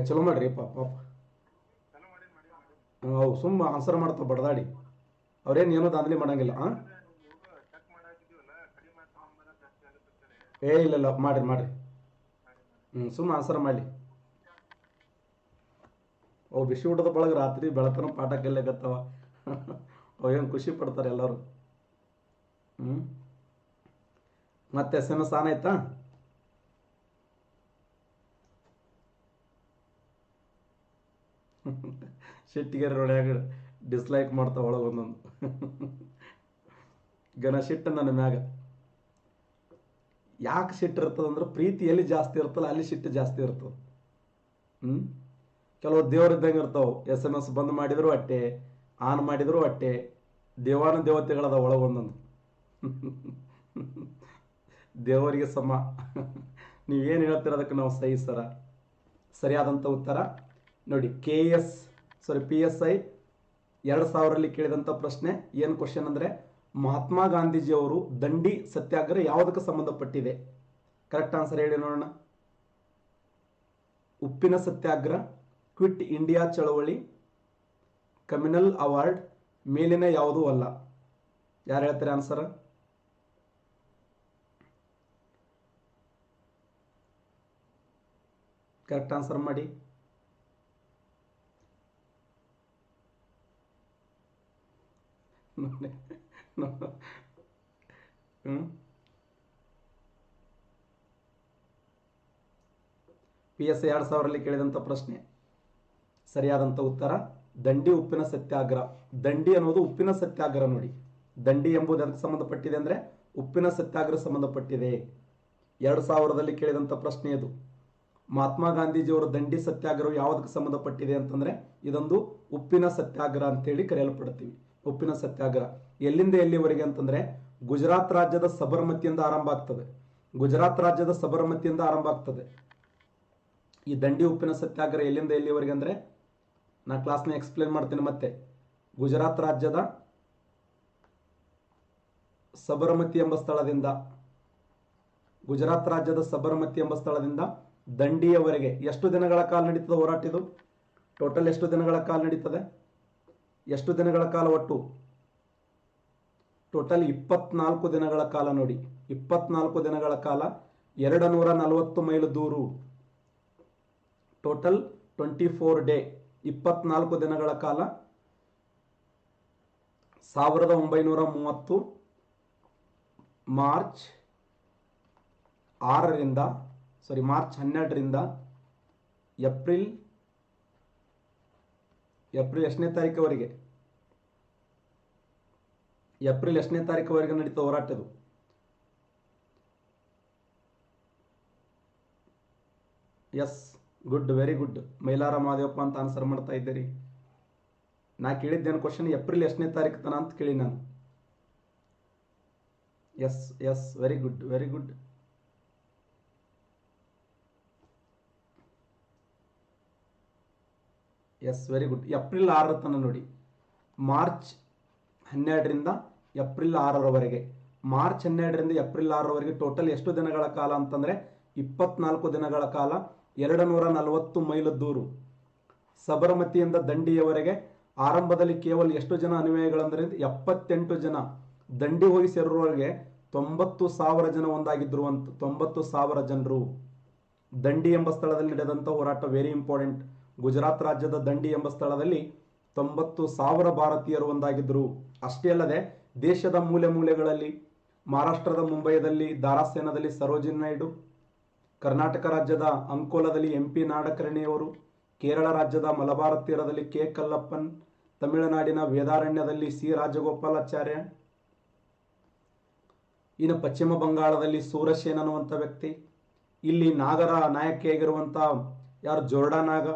ಚಲೋ ಮಾಡ್ರಿ ಪಾಪ. ಅವು ಸುಮ್ಮ ಆನ್ಸರ್ ಮಾಡ್ತಾವ ಬಡದಾಡಿ, ಅವ್ರೇನು ಏನೋ ದಾಂಧಲಿ ಮಾಡಂಗಿಲ್ಲ. ಇಲ್ಲ ಮಾಡ್ರಿ ಸುಮ್ಮ ಆನ್ಸರ್ ಮಾಡಿ. ಅವು ಬಿಸಿ ಊಟದ ಬಳಗ ರಾತ್ರಿ ಬೆಳತನ ಪಾಠ ಕಲಿಯಕತ್ತವ. ಅವು ಏನು ಖುಷಿ ಪಡ್ತಾರೆ ಎಲ್ಲರೂ. ಮತ್ತೆ SMS ಆನ್ ಆಯ್ತಾ? ಸಿಟ್ಟಿಗೆ ರೋಡ್ಯಾಗ ಡಿಸ್ಲೈಕ್ ಮಾಡ್ತಾವ ಒಳಗೊಂದೊಂದು. ಗನ ಸಿಟ್ಟು ನನ್ನ ಮ್ಯಾಗ. ಯಾಕೆ ಸಿಟ್ಟು ಇರ್ತದಂದ್ರೆ ಪ್ರೀತಿ ಎಲ್ಲಿ ಜಾಸ್ತಿ ಇರ್ತಲ್ಲ ಅಲ್ಲಿ ಸಿಟ್ಟು ಜಾಸ್ತಿ ಇರ್ತದೆ. ಕೆಲವು ದೇವರಿದ್ದಂಗೆ ಇರ್ತಾವೆ. SMS ಬಂದ್ ಮಾಡಿದ್ರು ಅಟ್ಟೆ, ಆನ್ ಮಾಡಿದ್ರು ಅಟ್ಟೆ. ದೇವಾನು ದೇವತೆಗಳದ ಒಳಗೊಂದೊಂದು. ದೇವರಿಗೆ ಸಮ. ನೀವೇನು ಹೇಳ್ತಿರೋದಕ್ಕೆ ನಾವು ಸಹಿ ಸರ. ಸರಿಯಾದಂಥ ಉತ್ತರ ನೋಡಿ PSI 2000ರಲ್ಲಿ ಕೇಳಿದಂಥ ಪ್ರಶ್ನೆ. ಏನು ಕ್ವಶನ್ ಅಂದರೆ ಮಹಾತ್ಮ ಗಾಂಧೀಜಿಯವರು ದಂಡಿ ಸತ್ಯಾಗ್ರಹ ಯಾವುದಕ್ಕೆ ಸಂಬಂಧಪಟ್ಟಿದೆ? ಕರೆಕ್ಟ್ ಆನ್ಸರ್ ಹೇಳಿ ನೋಡೋಣ. ಉಪ್ಪಿನ ಸತ್ಯಾಗ್ರಹ, ಕ್ವಿಟ್ ಇಂಡಿಯಾ ಚಳವಳಿ, ಕಮ್ಯುನಲ್ ಅವಾರ್ಡ್, ಮೇಲಿನ ಯಾವುದೂ ಅಲ್ಲ. ಯಾರು ಹೇಳ್ತಾರೆ ಆನ್ಸರ್? ಕರೆಕ್ಟ್ ಆನ್ಸರ್ ಮಾಡಿ. PSI 2000 ಕೇಳಿದಂಥ ಪ್ರಶ್ನೆ. ಸರಿಯಾದಂಥ ಉತ್ತರ ದಂಡಿ ಉಪ್ಪಿನ ಸತ್ಯಾಗ್ರಹ. ದಂಡಿ ಅನ್ನೋದು ಉಪ್ಪಿನ ಸತ್ಯಾಗ್ರಹ ನೋಡಿ. ದಂಡಿ ಎಂಬುದು ಅದಕ್ಕೆ ಸಂಬಂಧಪಟ್ಟಿದೆ ಅಂದರೆ ಉಪ್ಪಿನ ಸತ್ಯಾಗ್ರಹ ಸಂಬಂಧಪಟ್ಟಿದೆ. 2000 ಕೇಳಿದಂಥ ಪ್ರಶ್ನೆ ಇದು. ಮಹಾತ್ಮ ಗಾಂಧೀಜಿಯವರ ದಂಡಿ ಸತ್ಯಾಗ್ರಹ ಯಾವುದಕ್ಕೆ ಸಂಬಂಧಪಟ್ಟಿದೆ ಅಂತಂದ್ರೆ ಇದೊಂದು ಉಪ್ಪಿನ ಸತ್ಯಾಗ್ರಹ ಅಂತೇಳಿ ಕರೆಯಲ್ಪಡ್ತೀವಿ. ಉಪ್ಪಿನ ಸತ್ಯಾಗ್ರಹ ಎಲ್ಲಿಂದ ಎಲ್ಲಿವರೆಗೆ ಅಂತಂದ್ರೆ ಗುಜರಾತ್ ರಾಜ್ಯದ ಸಬರಮತಿಯಿಂದ ಆರಂಭ ಆಗ್ತದೆ. ಗುಜರಾತ್ ರಾಜ್ಯದ ಸಬರಮತಿಯಿಂದ ಆರಂಭ ಆಗ್ತದೆ ಈ ದಂಡಿ ಉಪ್ಪಿನ ಸತ್ಯಾಗ್ರಹ. ಎಲ್ಲಿಂದ ಎಲ್ಲಿವರೆಗೆ ಅಂದ್ರೆ ನಾ ಕ್ಲಾಸ್ನ ಎಕ್ಸ್ಪ್ಲೇನ್ ಮಾಡ್ತೀನಿ ಮತ್ತೆ. ಗುಜರಾತ್ ರಾಜ್ಯದ ಸಬರಮತಿ ಎಂಬ ಸ್ಥಳದಿಂದ, ಗುಜರಾತ್ ರಾಜ್ಯದ ಸಬರಮತಿ ಎಂಬ ಸ್ಥಳದಿಂದ ದಂಡಿಯವರೆಗೆ ಎಷ್ಟು ದಿನಗಳ ಕಾಲ ನಡೀತದೆ ಹೋರಾಟ ಇದು? ಟೋಟಲ್ ಎಷ್ಟು ದಿನಗಳ ಕಾಲ ನಡೀತದೆ? ಎಷ್ಟು ದಿನಗಳ ಕಾಲ ಒಟ್ಟು? ಟೋಟಲ್ 24 ದಿನಗಳ ಕಾಲ ನೋಡಿ. 24 ದಿನಗಳ ಕಾಲ 240 ಮೈಲು ದೂರು. Total 24 day. 24 ದಿನಗಳ ಕಾಲ 1930 ಮಾರ್ಚ್ 12ರಿಂದ ಏಪ್ರಿಲ್ ಎಷ್ಟನೇ ತಾರೀಕುವರೆಗೆ? ಏಪ್ರಿಲ್ ಎಷ್ಟನೇ ತಾರೀಕುವರೆಗೆ ನಡೀತಾ ಹೋರಾಟ ಇದು? Yes, good, very good. Mylara Madevappa ಅಂತ ಆನ್ಸರ್ ಮಾಡ್ತಾ ಇದ್ದೀರಿ. ನಾ ಕೇಳಿದ್ದೇನು ಕ್ವಶನ್ ಏಪ್ರಿಲ್ ಎಷ್ಟನೇ ತಾರೀಕು ತನ ಅಂತ ಕೇಳಿ ನಾನು. Yes yes, very good, very good. Yes, very good. April 6 ತನ ನೋಡಿ. ಮಾರ್ಚ್ 12ರಿಂದ ಏಪ್ರಿಲ್ 6ರವರೆಗೆ. ಮಾರ್ಚ್ 12ರಿಂದ ಏಪ್ರಿಲ್ 6ರವರೆಗೆ ಟೋಟಲ್ ಎಷ್ಟು ದಿನಗಳ ಕಾಲ ಅಂತಂದ್ರೆ 24 ದಿನಗಳ ಕಾಲ 240 ಮೈಲು ದೂರು. ಸಬರಮತಿಯಿಂದ ದಂಡಿಯವರೆಗೆ ಆರಂಭದಲ್ಲಿ ಕೇವಲ ಎಷ್ಟು ಜನ ಅನುಯಾಯಿಗಳಂದ್ರೆ 78 ಜನ. ದಂಡಿ ಹೋಗಿ ಸೇರುವವರೆಗೆ 90,000 ಜನ ಒಂದಾಗಿದ್ರು ಅಂತ. 90,000 ಜನರು. ದಂಡಿ ಎಂಬ ಸ್ಥಳದಲ್ಲಿ ನಡೆದಂಥ ಹೋರಾಟ ವೆರಿ ಇಂಪಾರ್ಟೆಂಟ್. ಗುಜರಾತ್ ರಾಜ್ಯದ ದಂಡಿ ಎಂಬ ಸ್ಥಳದಲ್ಲಿ 90,000 ಭಾರತೀಯರು ಒಂದಾಗಿದ್ದರು. ಅಷ್ಟೇ ಅಲ್ಲದೆ ದೇಶದ ಮೂಲೆ ಮೂಲೆಗಳಲ್ಲಿ, ಮಹಾರಾಷ್ಟ್ರದ ಮುಂಬೈದಲ್ಲಿ ದಾರಾಸೇನದಲ್ಲಿ ಸರೋಜಿನಿ ನಾಯ್ಡು, ಕರ್ನಾಟಕ ರಾಜ್ಯದ ಅಂಕೋಲದಲ್ಲಿ MP ನಾಡಕರ್ಣಿಯವರು, ಕೇರಳ ರಾಜ್ಯದ ಮಲಬಾರ್ ತೀರದಲ್ಲಿ K ಕಲ್ಲಪ್ಪನ್, ತಮಿಳುನಾಡಿನ ವೇದಾರಣ್ಯದಲ್ಲಿ C ರಾಜಗೋಪಾಲಾಚಾರ್ಯ, ಇನ್ನು ಪಶ್ಚಿಮ ಬಂಗಾಳದಲ್ಲಿ ಸೂರಸೇನ್ ಅನ್ನುವಂಥ ವ್ಯಕ್ತಿ, ಇಲ್ಲಿ ನಾಗರ ನಾಯಕಿಯಾಗಿರುವಂಥ ಯಾರು ಜೋರ್ಡಾ ನಾಗ,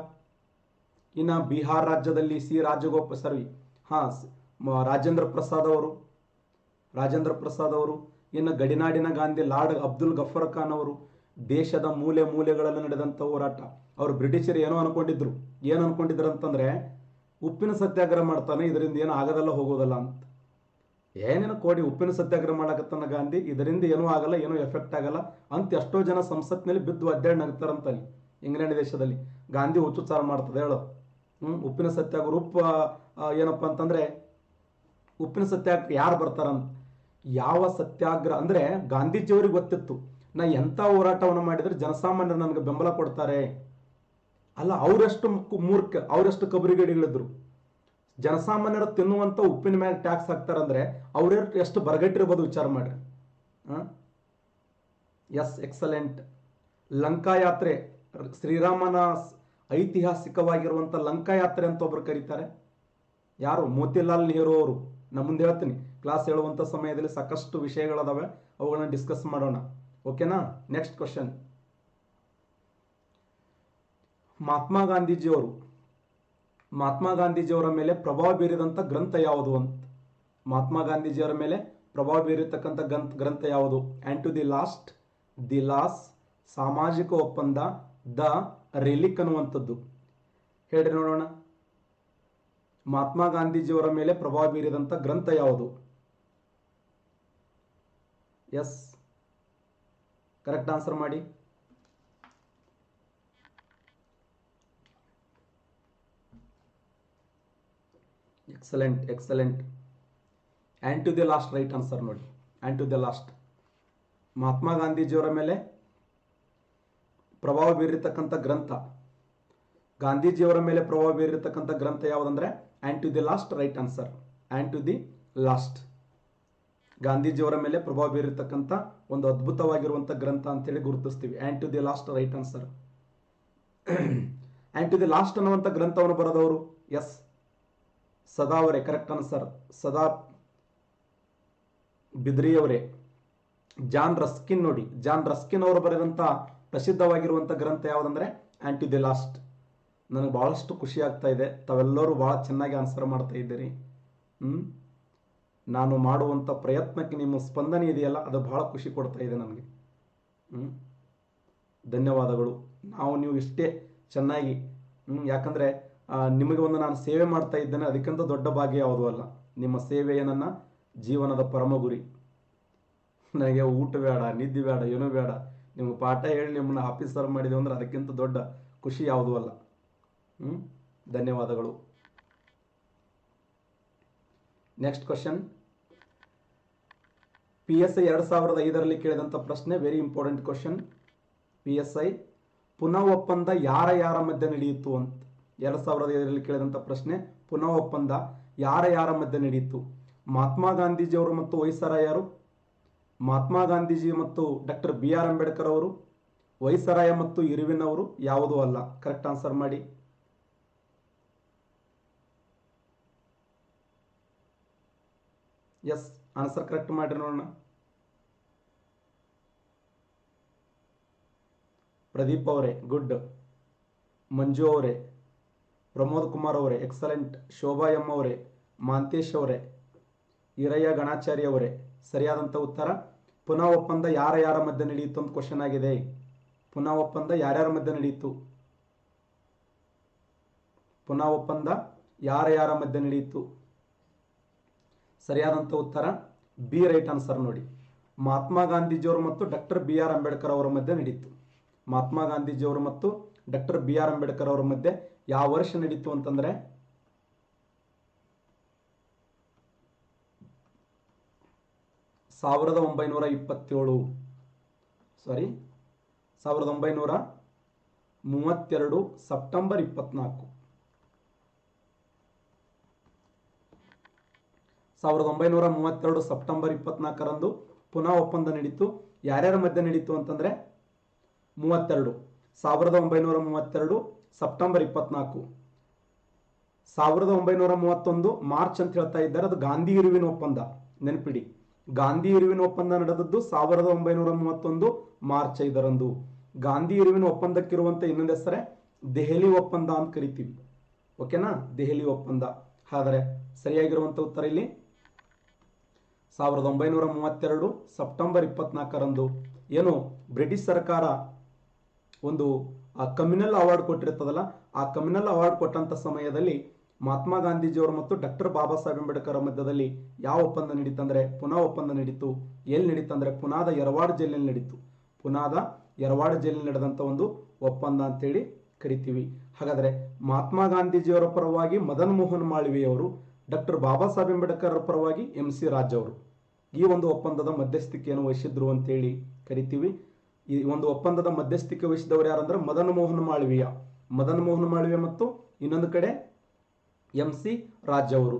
ಇನ್ನು ಬಿಹಾರ್ ರಾಜ್ಯದಲ್ಲಿ ರಾಜೇಂದ್ರ ಪ್ರಸಾದ್ ಅವರು, ಇನ್ನು ಗಡಿನಾಡಿನ ಗಾಂಧಿ ಲಾರ್ಡ್ ಅಬ್ದುಲ್ ಗಫರ್ ಖಾನ್ ಅವರು. ದೇಶದ ಮೂಲೆ ಮೂಲೆಗಳಲ್ಲಿ ನಡೆದಂಥ ಹೋರಾಟ. ಅವರು ಬ್ರಿಟಿಷರು ಏನು ಅನ್ಕೊಂಡಿದ್ರು ಅಂತಂದ್ರೆ ಉಪ್ಪಿನ ಸತ್ಯಾಗ್ರಹ ಮಾಡ್ತಾನೆ, ಇದರಿಂದ ಏನು ಆಗೋದಲ್ಲ ಹೋಗೋದಲ್ಲ ಅಂತ. ಏನೇನು ಕೋಡಿ ಉಪ್ಪಿನ ಸತ್ಯಾಗ್ರಹ ಮಾಡಕತ್ತಾನ ಗಾಂಧಿ, ಇದರಿಂದ ಏನೂ ಆಗಲ್ಲ, ಏನೂ ಎಫೆಕ್ಟ್ ಆಗಲ್ಲ ಅಂತ ಎಷ್ಟೋ ಜನ ಸಂಸತ್ನಲ್ಲಿ ಬಿದ್ದು ಅಡ್ಡಾಡಿ ನಗ್ತಾರಂತಲ್ಲಿ ಇಂಗ್ಲೆಂಡ್ ದೇಶದಲ್ಲಿ. ಗಾಂಧಿ ಹುಚ್ಚುಚ್ಚಾರ ಮಾಡ್ತದೆ ಹೇಳು. ಉಪ್ಪಿನ ಸತ್ಯಾಗ್ರಹ ಏನಪ್ಪ ಅಂತಂದ್ರೆ ಉಪ್ಪಿನ ಸತ್ಯಾಗ್ರಹ ಯಾರು ಬರ್ತಾರಂತ. ಯಾವ ಸತ್ಯಾಗ್ರಹ ಅಂದ್ರೆ ಗಾಂಧೀಜಿಯವ್ರಿಗೆ ಗೊತ್ತಿತ್ತು, ನಾ ಎಂಥ ಹೋರಾಟವನ್ನು ಮಾಡಿದ್ರೆ ಜನಸಾಮಾನ್ಯರು ನನಗೆ ಬೆಂಬಲ ಕೊಡ್ತಾರೆ. ಅಲ್ಲ, ಅವರೆಷ್ಟು ಮೂರ್ಖ, ಅವರೆಷ್ಟು ಕಬರಿಗೇಡಿಗಳಿದ್ರು. ಜನಸಾಮಾನ್ಯರು ತಿನ್ನುವಂಥ ಉಪ್ಪಿನ ಮೇಲೆ ಟ್ಯಾಕ್ಸ್ ಹಾಕ್ತಾರಂದ್ರೆ ಅವ್ರ ಎಷ್ಟು ಬರಗಟ್ಟಿರ್ಬೋದು ವಿಚಾರ ಮಾಡ್ರಿ. S, excellent. ಲಂಕಾ ಯಾತ್ರೆ, ಶ್ರೀರಾಮನ ಐತಿಹಾಸಿಕವಾಗಿರುವಂಥ ಲಂಕಾ ಯಾತ್ರೆ ಅಂತ ಒಬ್ರು ಕರೀತಾರೆ. ಯಾರು? ಮೋತಿಲಾಲ್ ನೆಹರು ಅವರು. ನಾ ಮುಂದೆ ಹೇಳ್ತೀನಿ, ಕ್ಲಾಸ್ ಹೇಳುವಂಥ ಸಮಯದಲ್ಲಿ ಸಾಕಷ್ಟು ವಿಷಯಗಳದಾವೆ, ಅವುಗಳನ್ನ ಡಿಸ್ಕಸ್ ಮಾಡೋಣ. ಓಕೆನಾ? Next question. ಮಹಾತ್ಮ ಗಾಂಧೀಜಿಯವರ ಮೇಲೆ ಪ್ರಭಾವ ಬೀರಿದಂಥ ಗ್ರಂಥ ಯಾವುದು ಅಂತ. ಮಹಾತ್ಮ ಗಾಂಧೀಜಿಯವರ ಮೇಲೆ ಪ್ರಭಾವ ಬೀರಿರ್ತಕ್ಕಂಥ ಗ್ರಂಥ ಯಾವುದು? ಆ್ಯಂಡ್ ಟು ದಿ ಲಾಸ್, ಸಾಮಾಜಿಕ ಒಪ್ಪಂದ, ದ ರಿಲಿಕ್ ಅನ್ನುವಂಥದ್ದು. ಹೇಳ್ರಿ ನೋಡೋಣ. ಮಹಾತ್ಮ ಗಾಂಧೀಜಿಯವರ ಮೇಲೆ ಪ್ರಭಾವ ಬೀರಿದಂಥ ಗ್ರಂಥ ಯಾವುದು? ಎಸ್, ಕರೆಕ್ಟ್ ಆನ್ಸರ್ ಮಾಡಿ. Excellent excellent. And to the last right answer ನೋಡಿ. ಆ್ಯಂಡ್ ಟು ದಿ ಲಾಸ್ಟ್ ಮಹಾತ್ಮ ಗಾಂಧೀಜಿಯವರ ಮೇಲೆ ಪ್ರಭಾವ ಬೀರಿರ್ತಕ್ಕಂಥ ಗ್ರಂಥ, ಗಾಂಧೀಜಿಯವರ ಮೇಲೆ ಪ್ರಭಾವ ಬೀರಿರ್ತಕ್ಕಂಥ ಗ್ರಂಥ ಯಾವುದಂದ್ರೆ and to the last right answer. And to the last ಗಾಂಧೀಜಿಯವರ ಮೇಲೆ ಪ್ರಭಾವ ಬೀರಿರ್ತಕ್ಕಂಥ ಒಂದು ಅದ್ಭುತವಾಗಿರುವಂಥ ಗ್ರಂಥ ಅಂತೇಳಿ ಗುರುತಿಸ್ತೀವಿ. And to the last right answer. And to the last ಅನ್ನುವಂಥ ಗ್ರಂಥವನ್ನು ಬರೆದವರು ಎಸ್ ಸದಾ ಅವರೇ, ಕರೆಕ್ಟ್ ಆನ್ಸರ್. ಸದಾ ಬಿದ್ರಿಯವರೇ. ಜಾನ್ ರಸ್ಕಿನ್ ನೋಡಿ, ಜಾನ್ ರಸ್ಕಿನ್ ಅವರು ಬರೆದಂಥ ಪ್ರಸಿದ್ಧವಾಗಿರುವಂಥ ಗ್ರಂಥ ಯಾವುದಂದ್ರೆ ಆ್ಯಂಡ್ ಟು ದಿ ಲಾಸ್ಟ್. ನನಗೆ ಭಾಳಷ್ಟು ಖುಷಿ ಆಗ್ತಾ ಇದೆ, ತಾವೆಲ್ಲರೂ ಭಾಳ ಚೆನ್ನಾಗಿ ಆನ್ಸರ್ ಮಾಡ್ತಾ ಇದ್ದೀರಿ. ನಾನು ಮಾಡುವಂಥ ಪ್ರಯತ್ನಕ್ಕೆ ನಿಮ್ಮ ಸ್ಪಂದನೆ ಇದೆಯಲ್ಲ, ಅದು ಬಹಳ ಖುಷಿ ಕೊಡ್ತಾ ಇದೆ ನನಗೆ. ಧನ್ಯವಾದಗಳು. ನೀವು ಇಷ್ಟೇ ಚೆನ್ನಾಗಿ, ಯಾಕಂದರೆ ನಿಮಗೆ ಒಂದು ನಾನು ಸೇವೆ ಮಾಡ್ತಾ ಇದ್ದೇನೆ, ಅದಕ್ಕಿಂತ ದೊಡ್ಡ ಭಾಗ್ಯ ಯಾವುದೂ ಅಲ್ಲ. ನಿಮ್ಮ ಸೇವೆಯೇ ನನ್ನ ಜೀವನದ ಪರಮ ಗುರಿ. ನನಗೆ ಊಟ ಬೇಡ, ನಿದ್ದೆ ಬೇಡ, ಏನೂ ಬೇಡ. ನಿಮಗೆ ಪಾಠ ಹೇಳಿ ನಿಮ್ಮನ್ನ ಆಫೀಸರ್ ಮಾಡಿದೆ ಅಂದ್ರೆ ಅದಕ್ಕಿಂತ ದೊಡ್ಡ ಖುಷಿ ಯಾವುದೂ ಅಲ್ಲ. ಧನ್ಯವಾದಗಳು. ನೆಕ್ಸ್ಟ್ ಕ್ವಶನ್, PSI 2005ರಲ್ಲಿ ಕೇಳಿದಂಥ ಪ್ರಶ್ನೆ, ವೆರಿ ಇಂಪಾರ್ಟೆಂಟ್ ಕ್ವಶನ್. PSI ಪುನಃ ಒಪ್ಪಂದ ಯಾರ ಮಧ್ಯೆ ನಡೆಯಿತು ಅಂತ. 2005ರಲ್ಲಿ ಕೇಳಿದಂಥ ಪ್ರಶ್ನೆ, ಪುನಃ ಒಪ್ಪಂದ ಯಾರ ಮಧ್ಯೆ ನಡೆಯಿತು. ಮಹಾತ್ಮ ಗಾಂಧೀಜಿಯವರು ಮತ್ತು ವೈಸರಾಯರು, ಮಹಾತ್ಮ ಗಾಂಧೀಜಿ ಮತ್ತು ಡಾಕ್ಟರ್ BR ಅಂಬೇಡ್ಕರ್ ಅವರು, ವೈಸರಾಯ ಮತ್ತು ಇರ್ವಿನ್ ಅವರು, ಯಾವುದೂ ಅಲ್ಲ. ಕರೆಕ್ಟ್ ಆನ್ಸರ್ ಮಾಡಿ. ಎಸ್, ಆನ್ಸರ್ ಕರೆಕ್ಟ್ ಮಾಡಿರಿ ನೋಡೋಣ. ಪ್ರದೀಪ್ ಅವರೇ ಗುಡ್, ಮಂಜು ಅವರೇ, ಪ್ರಮೋದ್ ಕುಮಾರ್ ಅವರೇ ಎಕ್ಸಲೆಂಟ್, ಶೋಭಾ ಎಂ ಅವರೇ, ಮಾಂತೇಶ್ ಅವರೇ, ಈರಯ್ಯ ಗಣಾಚಾರಿ ಅವರೇ. ಸರಿಯಾದಂಥ ಉತ್ತರ ಪುನಃ ಒಪ್ಪಂದ ಯಾರ ಮಧ್ಯೆ ನಡೆಯಿತು ಅಂತ ಕ್ವಶನ್ ಆಗಿದೆ. ಪುನಃ ಒಪ್ಪಂದ ಯಾರ್ಯಾರ ಮಧ್ಯೆ ನಡೆಯಿತು? ಪುನಃ ಒಪ್ಪಂದ ಯಾರ ಮಧ್ಯೆ ನಡೆಯಿತು? ಸರಿಯಾದಂಥ ಉತ್ತರ ಬಿ ರೈಟ್ ಆನ್ಸರ್ ನೋಡಿ. ಮಹಾತ್ಮ ಗಾಂಧೀಜಿಯವರು ಮತ್ತು ಡಾಕ್ಟರ್ BR ಅಂಬೇಡ್ಕರ್ ಅವರ ಮಧ್ಯೆ ನಡೀತು. ಮಹಾತ್ಮ ಗಾಂಧೀಜಿಯವರು ಮತ್ತು ಡಾಕ್ಟರ್ BR ಅಂಬೇಡ್ಕರ್ ಅವರ ಮಧ್ಯೆ ಯಾವ ವರ್ಷ ನಡೀತು ಅಂತಂದ್ರೆ 1927, ಸಾರಿ 1932 ಸೆಪ್ಟೆಂಬರ್ 24. 1932 ಸೆಪ್ಟೆಂಬರ್ 24ರಂದು ಪುನಃ ಒಪ್ಪಂದ ನಡೀತು. ಯಾರ್ಯಾರ ಮಧ್ಯೆ ನಡೀತು ಅಂತಂದ್ರೆ 1932 ಸೆಪ್ಟೆಂಬರ್ 24. 1931 ಮಾರ್ಚ್ ಅಂತ ಹೇಳ್ತಾ ಇದ್ದಾರೆ, ಅದು ಗಾಂಧಿ ಇರ್ವಿನ್ ಒಪ್ಪಂದ. ನೆನಪಿಡಿ, ಗಾಂಧಿ ಇರ್ವಿನ್ ಒಪ್ಪಂದ ನಡೆದದ್ದು 1931 ಮಾರ್ಚ್ 5ರಂದು. ಗಾಂಧಿ ಇರ್ವಿನ್ ಒಪ್ಪಂದಕ್ಕಿರುವಂತ ಇನ್ನೊಂದು ಹೆಸರೇ ದೆಹಲಿ ಒಪ್ಪಂದ ಅಂತ ಕರಿತೀವಿ. ಓಕೆನಾ, ದೆಹಲಿ ಒಪ್ಪಂದ. ಆದರೆ ಸರಿಯಾಗಿರುವಂತ ಉತ್ತರ ಇಲ್ಲಿ 1932 ಸೆಪ್ಟೆಂಬರ್ 24ರಂದು ಏನು ಬ್ರಿಟಿಷ್ ಸರ್ಕಾರ ಒಂದು ಕಮ್ಯುನಲ್ ಅವಾರ್ಡ್ ಕೊಟ್ಟಿರ್ತದಲ್ಲ, ಆ ಕಮ್ಯುನಲ್ ಅವಾರ್ಡ್ ಕೊಟ್ಟಂತ ಸಮಯದಲ್ಲಿ ಮಹಾತ್ಮ ಗಾಂಧೀಜಿಯವರು ಮತ್ತು ಡಾಕ್ಟರ್ ಬಾಬಾ ಸಾಹೇಬ್ ಅಂಬೇಡ್ಕರ್ ಮಧ್ಯದಲ್ಲಿ ಯಾವ ಒಪ್ಪಂದ ನಡೀತಂದ್ರೆ ಪುನಃ ಒಪ್ಪಂದ ನಡೀತು. ಎಲ್ಲಿ ನಡೀತಂದ್ರೆ ಪುನಾದ ಯರವಾಡ್ ಜೈಲಿನಲ್ಲಿ ನಡೀತು. ಪುನಾದ ಯರವಾಡ್ ಜೈಲಿನಲ್ಲಿ ನಡೆದಂತ ಒಂದು ಒಪ್ಪಂದ ಅಂತೇಳಿ ಕರಿತೀವಿ. ಹಾಗಾದ್ರೆ ಮಹಾತ್ಮ ಗಾಂಧೀಜಿಯವರ ಪರವಾಗಿ ಮದನ್ ಮೋಹನ್ ಮಾಳವೀಯವರು, ಡಾಕ್ಟರ್ ಬಾಬಾ ಸಾಹೇಬ್ ಅಂಬೇಡ್ಕರ್ ಪರವಾಗಿ MC ರಾಜ್ ಅವರು ಈ ಒಂದು ಒಪ್ಪಂದದ ಮಧ್ಯಸ್ಥಿಕೆಯನ್ನು ವಹಿಸಿದ್ರು ಅಂತೇಳಿ ಕರಿತೀವಿ. ಈ ಒಂದು ಒಪ್ಪಂದದ ಮಧ್ಯಸ್ಥಿಕೆ ವಹಿಸಿದವರು ಯಾರಂದ್ರೆ ಮದನ್ ಮೋಹನ್ ಮಾಳವೀಯ. ಮದನ್ ಮೋಹನ್ ಮಾಳವೀಯ ಮತ್ತು ಇನ್ನೊಂದು ಕಡೆ MC ರಾಜ್ ಅವರು.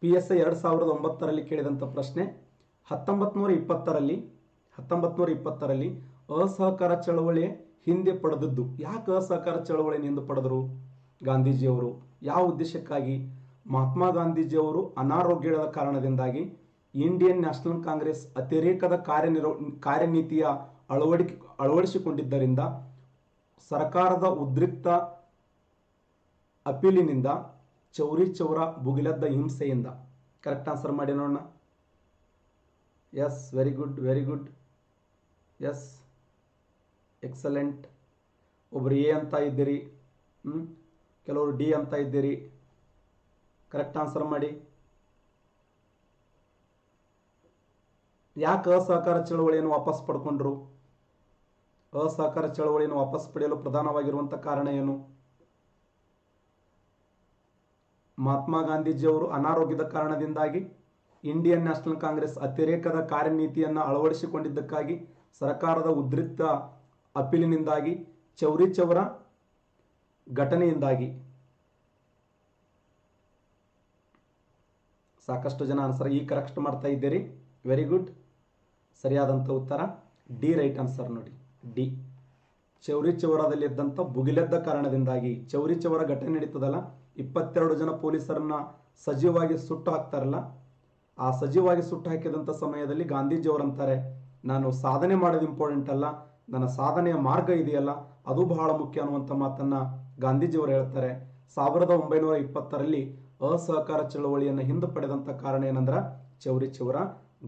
PSI 2009ರಲ್ಲಿ ಕೇಳಿದಂಥ ಪ್ರಶ್ನೆ, 1920ರಲ್ಲಿ ಅಸಹಕಾರ ಚಳವಳಿ ಹಿಂದೆ ಪಡೆದದ್ದು. ಯಾಕೆ ಅಸಹಕಾರ ಚಳವಳಿ ಹಿಂದೆ ಪಡೆದರು ಗಾಂಧೀಜಿಯವರು? ಯಾವ ಉದ್ದೇಶಕ್ಕಾಗಿ? ಮಹಾತ್ಮ ಗಾಂಧೀಜಿಯವರು ಅನಾರೋಗ್ಯದ ಕಾರಣದಿಂದಾಗಿ ಇಂಡಿಯನ್ ನ್ಯಾಷನಲ್ ಕಾಂಗ್ರೆಸ್ ಅತಿರೇಕದ ಕಾರ್ಯನೀತಿಯ ಅಳವಡಿಸಿಕೊಂಡಿದ್ದರಿಂದ ಸರ್ಕಾರದ ಉದ್ರಿಕ್ತ ಅಪೀಲಿನಿಂದ, ಚೌರಿ ಚೌರ ಭುಗಿಲೆದ್ದ ಹಿಂಸೆಯಿಂದ. ಕರೆಕ್ಟ್ ಆನ್ಸರ್ ಮಾಡಿ ನೋಡೋಣ. Yes, very good very good. Yes, excellent. ಒಬ್ರು A ಅಂತ ಇದ್ದೀರಿ, ಕೆಲವರು D ಅಂತ ಇದ್ದೀರಿ. ಕರೆಕ್ಟ್ ಆನ್ಸರ್ ಮಾಡಿ. ಯಾಕೆ ಅಸಹಕಾರ ಚಳವಳಿಯನ್ನು ವಾಪಸ್ ಪಡ್ಕೊಂಡ್ರು? ಅಸಹಕಾರ ಚಳವಳಿಯನ್ನು ವಾಪಸ್ ಪಡೆಯಲು ಪ್ರಧಾನವಾಗಿರುವಂಥ ಕಾರಣ ಏನು? ಮಹಾತ್ಮ ಗಾಂಧೀಜಿಯವರು ಅನಾರೋಗ್ಯದ ಕಾರಣದಿಂದಾಗಿ, ಇಂಡಿಯನ್ ನ್ಯಾಷನಲ್ ಕಾಂಗ್ರೆಸ್ ಅತಿರೇಕದ ಕಾರ್ಯನೀತಿಯನ್ನು ಅಳವಡಿಸಿಕೊಂಡಿದ್ದಕ್ಕಾಗಿ, ಸರ್ಕಾರದ ಉದ್ರಿಕ್ತ ಅಪೀಲಿನಿಂದಾಗಿ, ಚೌರಿ ಚೌರ ಘಟನೆಯಿಂದಾಗಿ? ಸಾಕಷ್ಟು ಜನ ಆನ್ಸರ್ ಈ ಕರೆಕ್ಟ್ ಮಾಡ್ತಾ ಇದ್ದೀರಿ, ವೆರಿ ಗುಡ್. ಸರಿಯಾದಂಥ ಉತ್ತರ ಡಿ ರೈಟ್ ಆನ್ಸರ್ ನೋಡಿ, ಡಿ. ಚೌರಿ ಚೌರದಲ್ಲಿದ್ದಂಥ ಭುಗಿಲೆದ್ದ ಕಾರಣದಿಂದಾಗಿ. ಚೌರಿ ಚೌರ ಘಟನೆ ನಡೀತದಲ್ಲ, 22 ಜನ ಪೊಲೀಸರನ್ನ ಸಜೀವವಾಗಿ ಸುಟ್ಟು ಹಾಕ್ತಾರಲ್ಲ, ಆ ಸಜೀವವಾಗಿ ಸುಟ್ಟು ಹಾಕಿದಂಥ ಸಮಯದಲ್ಲಿ ಗಾಂಧೀಜಿಯವರಂತಾರೆ, ನಾನು ಸಾಧನೆ ಮಾಡೋದು ಇಂಪಾರ್ಟೆಂಟ್ ಅಲ್ಲ, ನನ್ನ ಸಾಧನೆಯ ಮಾರ್ಗ ಇದೆಯಲ್ಲ ಅದು ಬಹಳ ಮುಖ್ಯ ಅನ್ನುವಂಥ ಮಾತನ್ನು ಗಾಂಧೀಜಿಯವರು ಹೇಳ್ತಾರೆ. 1920ರಲ್ಲಿ ಅಸಹಕಾರ ಚಳವಳಿಯನ್ನು ಹಿಂದೆ ಪಡೆದಂಥ ಕಾರಣ ಏನಂದ್ರೆ ಚೌರಿ ಚೌರ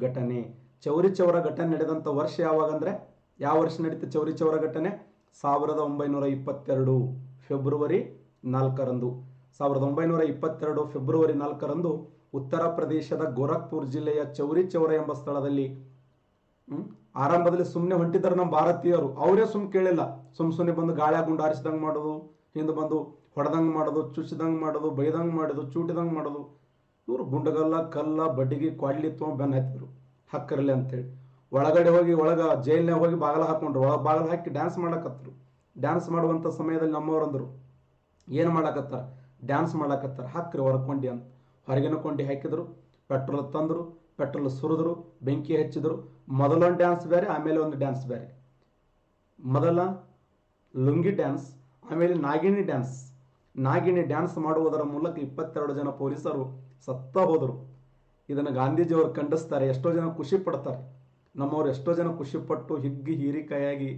ಘಟನೆ. ಚೌರಿ ಚೌರ ಘಟನೆ ನಡೆದಂಥ ವರ್ಷ ಯಾವಾಗಂದ್ರೆ, ಯಾವ ವರ್ಷ ನಡೀತು ಚೌರಿ ಚೌರ ಘಟನೆ? 1922 ಫೆಬ್ರವರಿ 4ರಂದು. 1922 ಫೆಬ್ರವರಿ 4ರಂದು ಉತ್ತರ ಪ್ರದೇಶದ ಗೋರಖ್ಪುರ್ ಜಿಲ್ಲೆಯ ಚೌರಿ ಚೌರ ಎಂಬ ಸ್ಥಳದಲ್ಲಿ ಆರಂಭದಲ್ಲಿ ಸುಮ್ಮನೆ ಹೊಂಟಿದ್ದಾರೆ ನಮ್ಮ ಭಾರತೀಯರು. ಅವರೇ ಸುಮ್ಮನೆ ಕೇಳಿಲ್ಲ, ಸುಮ್ಮನೆ ಬಂದು ಗಾಳಿಯಾಗ ಗುಂಡು ಹಾರಿಸಿದಂಗೆ ಮಾಡೋದು, ಹಿಂದೆ ಬಂದು ಹೊಡೆದಂಗೆ ಮಾಡೋದು, ಚುಚ್ಚಿದಂಗೆ ಮಾಡೋದು, ಬೈದಂಗೆ ಮಾಡೋದು, ಚೂಟಿದಂಗೆ ಮಾಡೋದು. ಇವರು ಗುಂಡಗಲ್ಲ, ಕಲ್ಲ, ಬಡ್ಡಿಗೆ, ಕ್ವಾಡ್ಲಿ ತೊಗೊಂಡು ಬೆನ್ನು ಹತ್ತಿದ್ರು ಹಕ್ಕರ್ಲಿ ಅಂತೇಳಿ. ಒಳಗಡೆ ಹೋಗಿ ಜೈಲ್ನಾಗ ಹೋಗಿ ಬಾಗಲ ಹಾಕೊಂಡ್ರು, ಬಾಗಲ ಹಾಕಿ ಡ್ಯಾನ್ಸ್ ಮಾಡಕತ್ತರು. ಡ್ಯಾನ್ಸ್ ಮಾಡುವಂಥ ಸಮಯದಲ್ಲಿ ನಮ್ಮವರಂದರು, ಏನು ಮಾಡಕತ್ತಾರ? ಡ್ಯಾನ್ಸ್ ಮಾಡಕತ್ತಾರ, ಹಾಕ್ರಿ ಹೊರಕೊಂಡಿ ಅಂತ. ಹೊರಗಿನ ಕೊಂಡಿ ಹಾಕಿದ್ರು, ಪೆಟ್ರೋಲ್ ತಂದರು, ಪೆಟ್ರೋಲ್ ಸುರಿದ್ರು, ಬೆಂಕಿ ಹಚ್ಚಿದ್ರು. ಮೊದಲೊಂದು ಡ್ಯಾನ್ಸ್ ಬೇರೆ, ಆಮೇಲೆ ಒಂದು ಡ್ಯಾನ್ಸ್ ಬೇರೆ. ಮೊದಲ ಲುಂಗಿ ಡ್ಯಾನ್ಸ್, ಆಮೇಲೆ ನಾಗಿಣಿ ಡ್ಯಾನ್ಸ್. ನಾಗಿಣಿ ಡ್ಯಾನ್ಸ್ ಮಾಡುವುದರ ಮೂಲಕ 22 ಜನ ಪೊಲೀಸರು ಸತ್ತ ಹೋದರು. ಇದನ್ನು ಗಾಂಧೀಜಿಯವರು ಖಂಡಿಸ್ತಾರೆ. ಎಷ್ಟೋ ಜನ ಖುಷಿ ಪಡ್ತಾರೆ, ನಮ್ಮವರು ಎಷ್ಟೋ ಜನ ಖುಷಿಪಟ್ಟು ಹಿಗ್ಗಿ ಹೀರಿಕಾಯಾಗಿ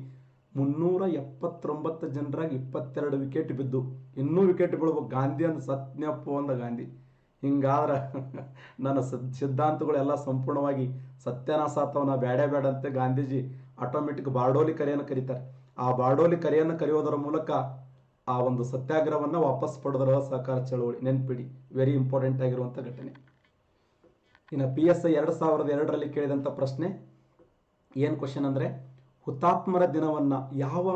379 ಜನರಾಗಿ 22 ವಿಕೆಟ್ ಬಿದ್ದು, ಇನ್ನೂ ವಿಕೆಟ್ ಬೀಳ್ಬೇಕು. ಗಾಂಧಿ ಅಂದ ಸತ್ಯಪ್ಪ ಅಂದ ಗಾಂಧಿ. ಹಿಂಗಾದ್ರೆ ನನ್ನ ಸಿದ್ಧಾಂತಗಳೆಲ್ಲ ಸಂಪೂರ್ಣವಾಗಿ ಸತ್ಯನಾಶ ಆಗ್ತಾವ, ಬೇಡ ಅಂತ ಗಾಂಧೀಜಿ ಆಟೋಮೆಟಿಕ್ ಬಾರ್ಡೋಲಿ ಕರೆಯನ್ನು ಕರೀತಾರೆ. ಆ ಬಾರ್ಡೋಲಿ ಕರೆಯನ್ನು ಕರೆಯೋದರ ಮೂಲಕ ಆ ಒಂದು ಸತ್ಯಾಗ್ರಹವನ್ನು ವಾಪಸ್ ಪಡೆದರ ಸಹಕಾರ ಚಳವಳಿ. ನೆನ್ಪಿಡಿ, ವೆರಿ ಇಂಪಾರ್ಟೆಂಟ್ ಆಗಿರುವಂಥ ಘಟನೆ. ಇನ್ನು PSI 2002ರಲ್ಲಿ ಕೇಳಿದಂಥ ಪ್ರಶ್ನೆ ಏನು ಕ್ವಶನ್ ಅಂದರೆ, ಹುತಾತ್ಮರ ದಿನವನ್ನು ಯಾವ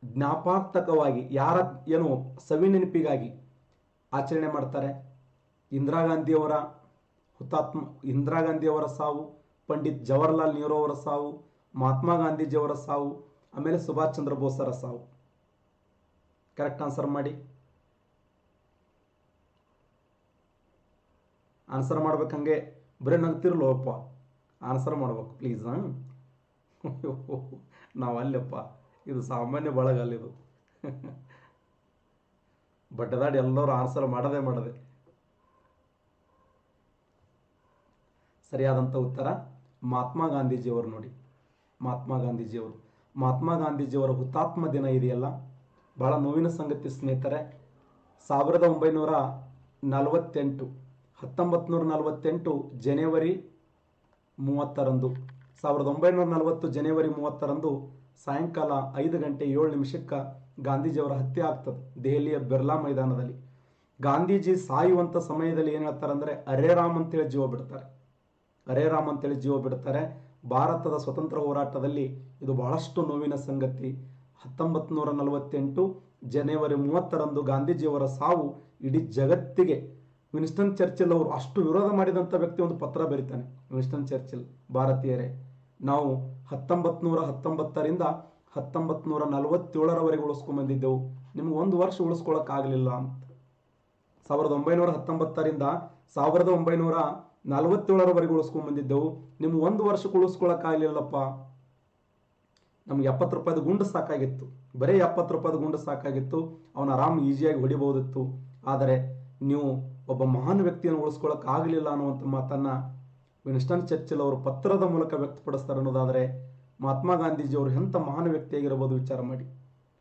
ಜ್ಞಾಪಾರ್ಥಕವಾಗಿ, ಯಾರ ಏನು ಸವಿ ನೆನಪಿಗಾಗಿ ಆಚರಣೆ ಮಾಡ್ತಾರೆ? ಇಂದಿರಾ ಗಾಂಧಿಯವರ ಸಾವು, ಪಂಡಿತ್ ಜವಾಹರ್ಲಾಲ್ ನೆಹರು ಅವರ ಸಾವು, ಮಹಾತ್ಮ ಗಾಂಧೀಜಿಯವರ ಸಾವು, ಆಮೇಲೆ ಸುಭಾಷ್ ಚಂದ್ರ ಬೋಸರ ಸಾವು. ಕರೆಕ್ಟ್ ಆನ್ಸರ್ ಮಾಡಿ. ಆನ್ಸರ್ ಮಾಡ್ಬೇಕಂಗೆ ಬರೀ ನಗ್ತಿರ್ಲೋಪ್ಪ, ಆನ್ಸರ್ ಮಾಡ್ಬೇಕು ಪ್ಲೀಸ್. ನಾವು ಅಲ್ಲಪ್ಪ, ಇದು ಸಾಮಾನ್ಯ ಬಳಗ ಅಲ್ಲಿದು. ಬಡ್ಡದಾಡಿ ಎಲ್ಲರೂ ಆನ್ಸರ್ ಮಾಡದೆ. ಸರಿಯಾದಂಥ ಉತ್ತರ ಮಹಾತ್ಮ ಗಾಂಧೀಜಿಯವರು ನೋಡಿ, ಮಹಾತ್ಮ ಗಾಂಧೀಜಿಯವರ ಹುತಾತ್ಮ ದಿನ ಇದೆಯಲ್ಲ, ಬಹಳ ನೋವಿನ ಸಂಗತಿ ಸ್ನೇಹಿತರೆ. 1948 ಜನವರಿ 30ರಂದು, 1940 ಜನವರಿ 30ರಂದು ಸಾಯಂಕಾಲ 5:07 ಗಾಂಧೀಜಿಯವರ ಹತ್ಯೆ ಆಗ್ತದೆ ದೆಹಲಿಯ ಬಿರ್ಲಾ ಮೈದಾನದಲ್ಲಿ. ಗಾಂಧೀಜಿ ಸಾಯುವಂಥ ಸಮಯದಲ್ಲಿ ಏನು ಹೇಳ್ತಾರೆ ಅಂದರೆ, ಅರೇ ರಾಮ್ ಅಂತೇಳಿ ಜೀವ ಬಿಡ್ತಾರೆ. ಭಾರತದ ಸ್ವತಂತ್ರ ಹೋರಾಟದಲ್ಲಿ ಇದು ಬಹಳಷ್ಟು ನೋವಿನ ಸಂಗತಿ. 1948 ಜನವರಿ 30ರಂದು ಗಾಂಧೀಜಿಯವರ ಸಾವು ಇಡೀ ಜಗತ್ತಿಗೆ. ವಿನ್ಸ್ಟನ್ ಚರ್ಚಿಲ್ ಅವರು ಅಷ್ಟು ವಿರೋಧ ಮಾಡಿದಂಥ ವ್ಯಕ್ತಿ ಒಂದು ಪತ್ರ ಬರೀತಾನೆ. ವಿನ್ಸ್ಟನ್ ಚರ್ಚಿಲ್, ಭಾರತೀಯರೇ, ನಾವು 1919ರಿಂದ 1947ರವರೆಗೆ ಉಳಿಸ್ಕೊಂಡ್ಬಂದಿದ್ದೆವು, ನಿಮ್ಗೆ ಒಂದು ವರ್ಷ ಉಳಿಸ್ಕೊಳ್ಳೋಕ್ಕಾಗಲಿಲ್ಲ ಅಂತ. 1919ರಿಂದ 1947ರವರೆಗೆ ಉಳಿಸ್ಕೊಂಡ್ಬಂದಿದ್ದೆವು, ನಿಮ್ಗೆ ಒಂದು ವರ್ಷಕ್ಕೆ ಉಳಿಸ್ಕೊಳ್ಳೋಕ್ಕಾಗಲಿಲ್ಲಪ್ಪ. ನಮ್ಗೆ 70 ರೂಪಾಯಿದ ಗುಂಡು ಸಾಕಾಗಿತ್ತು, ಬರೀ 70 ರೂಪಾಯಿದ ಗುಂಡು ಸಾಕಾಗಿತ್ತು, ಅವನ ಆರಾಮ್ ಈಸಿಯಾಗಿ ಹೊಡಿಬಹುದಿತ್ತು. ಆದರೆ ನೀವು ಒಬ್ಬ ಮಹಾನ್ ವ್ಯಕ್ತಿಯನ್ನು ಉಳಿಸ್ಕೊಳ್ಳೋಕ್ಕಾಗಲಿಲ್ಲ ಅನ್ನುವಂಥ ಮಾತನ್ನು ವಿನ್ಸ್ಟನ್ ಚರ್ಚಿಲ್ ಅವರು ಪತ್ರದ ಮೂಲಕ ವ್ಯಕ್ತಪಡಿಸ್ತಾರೆ. ಅನ್ನೋದಾದರೆ ಮಹಾತ್ಮ ಗಾಂಧೀಜಿಯವರು ಎಂಥ ಮಹಾನ್ ವ್ಯಕ್ತಿಯಾಗಿರಬಹುದು ವಿಚಾರ ಮಾಡಿ.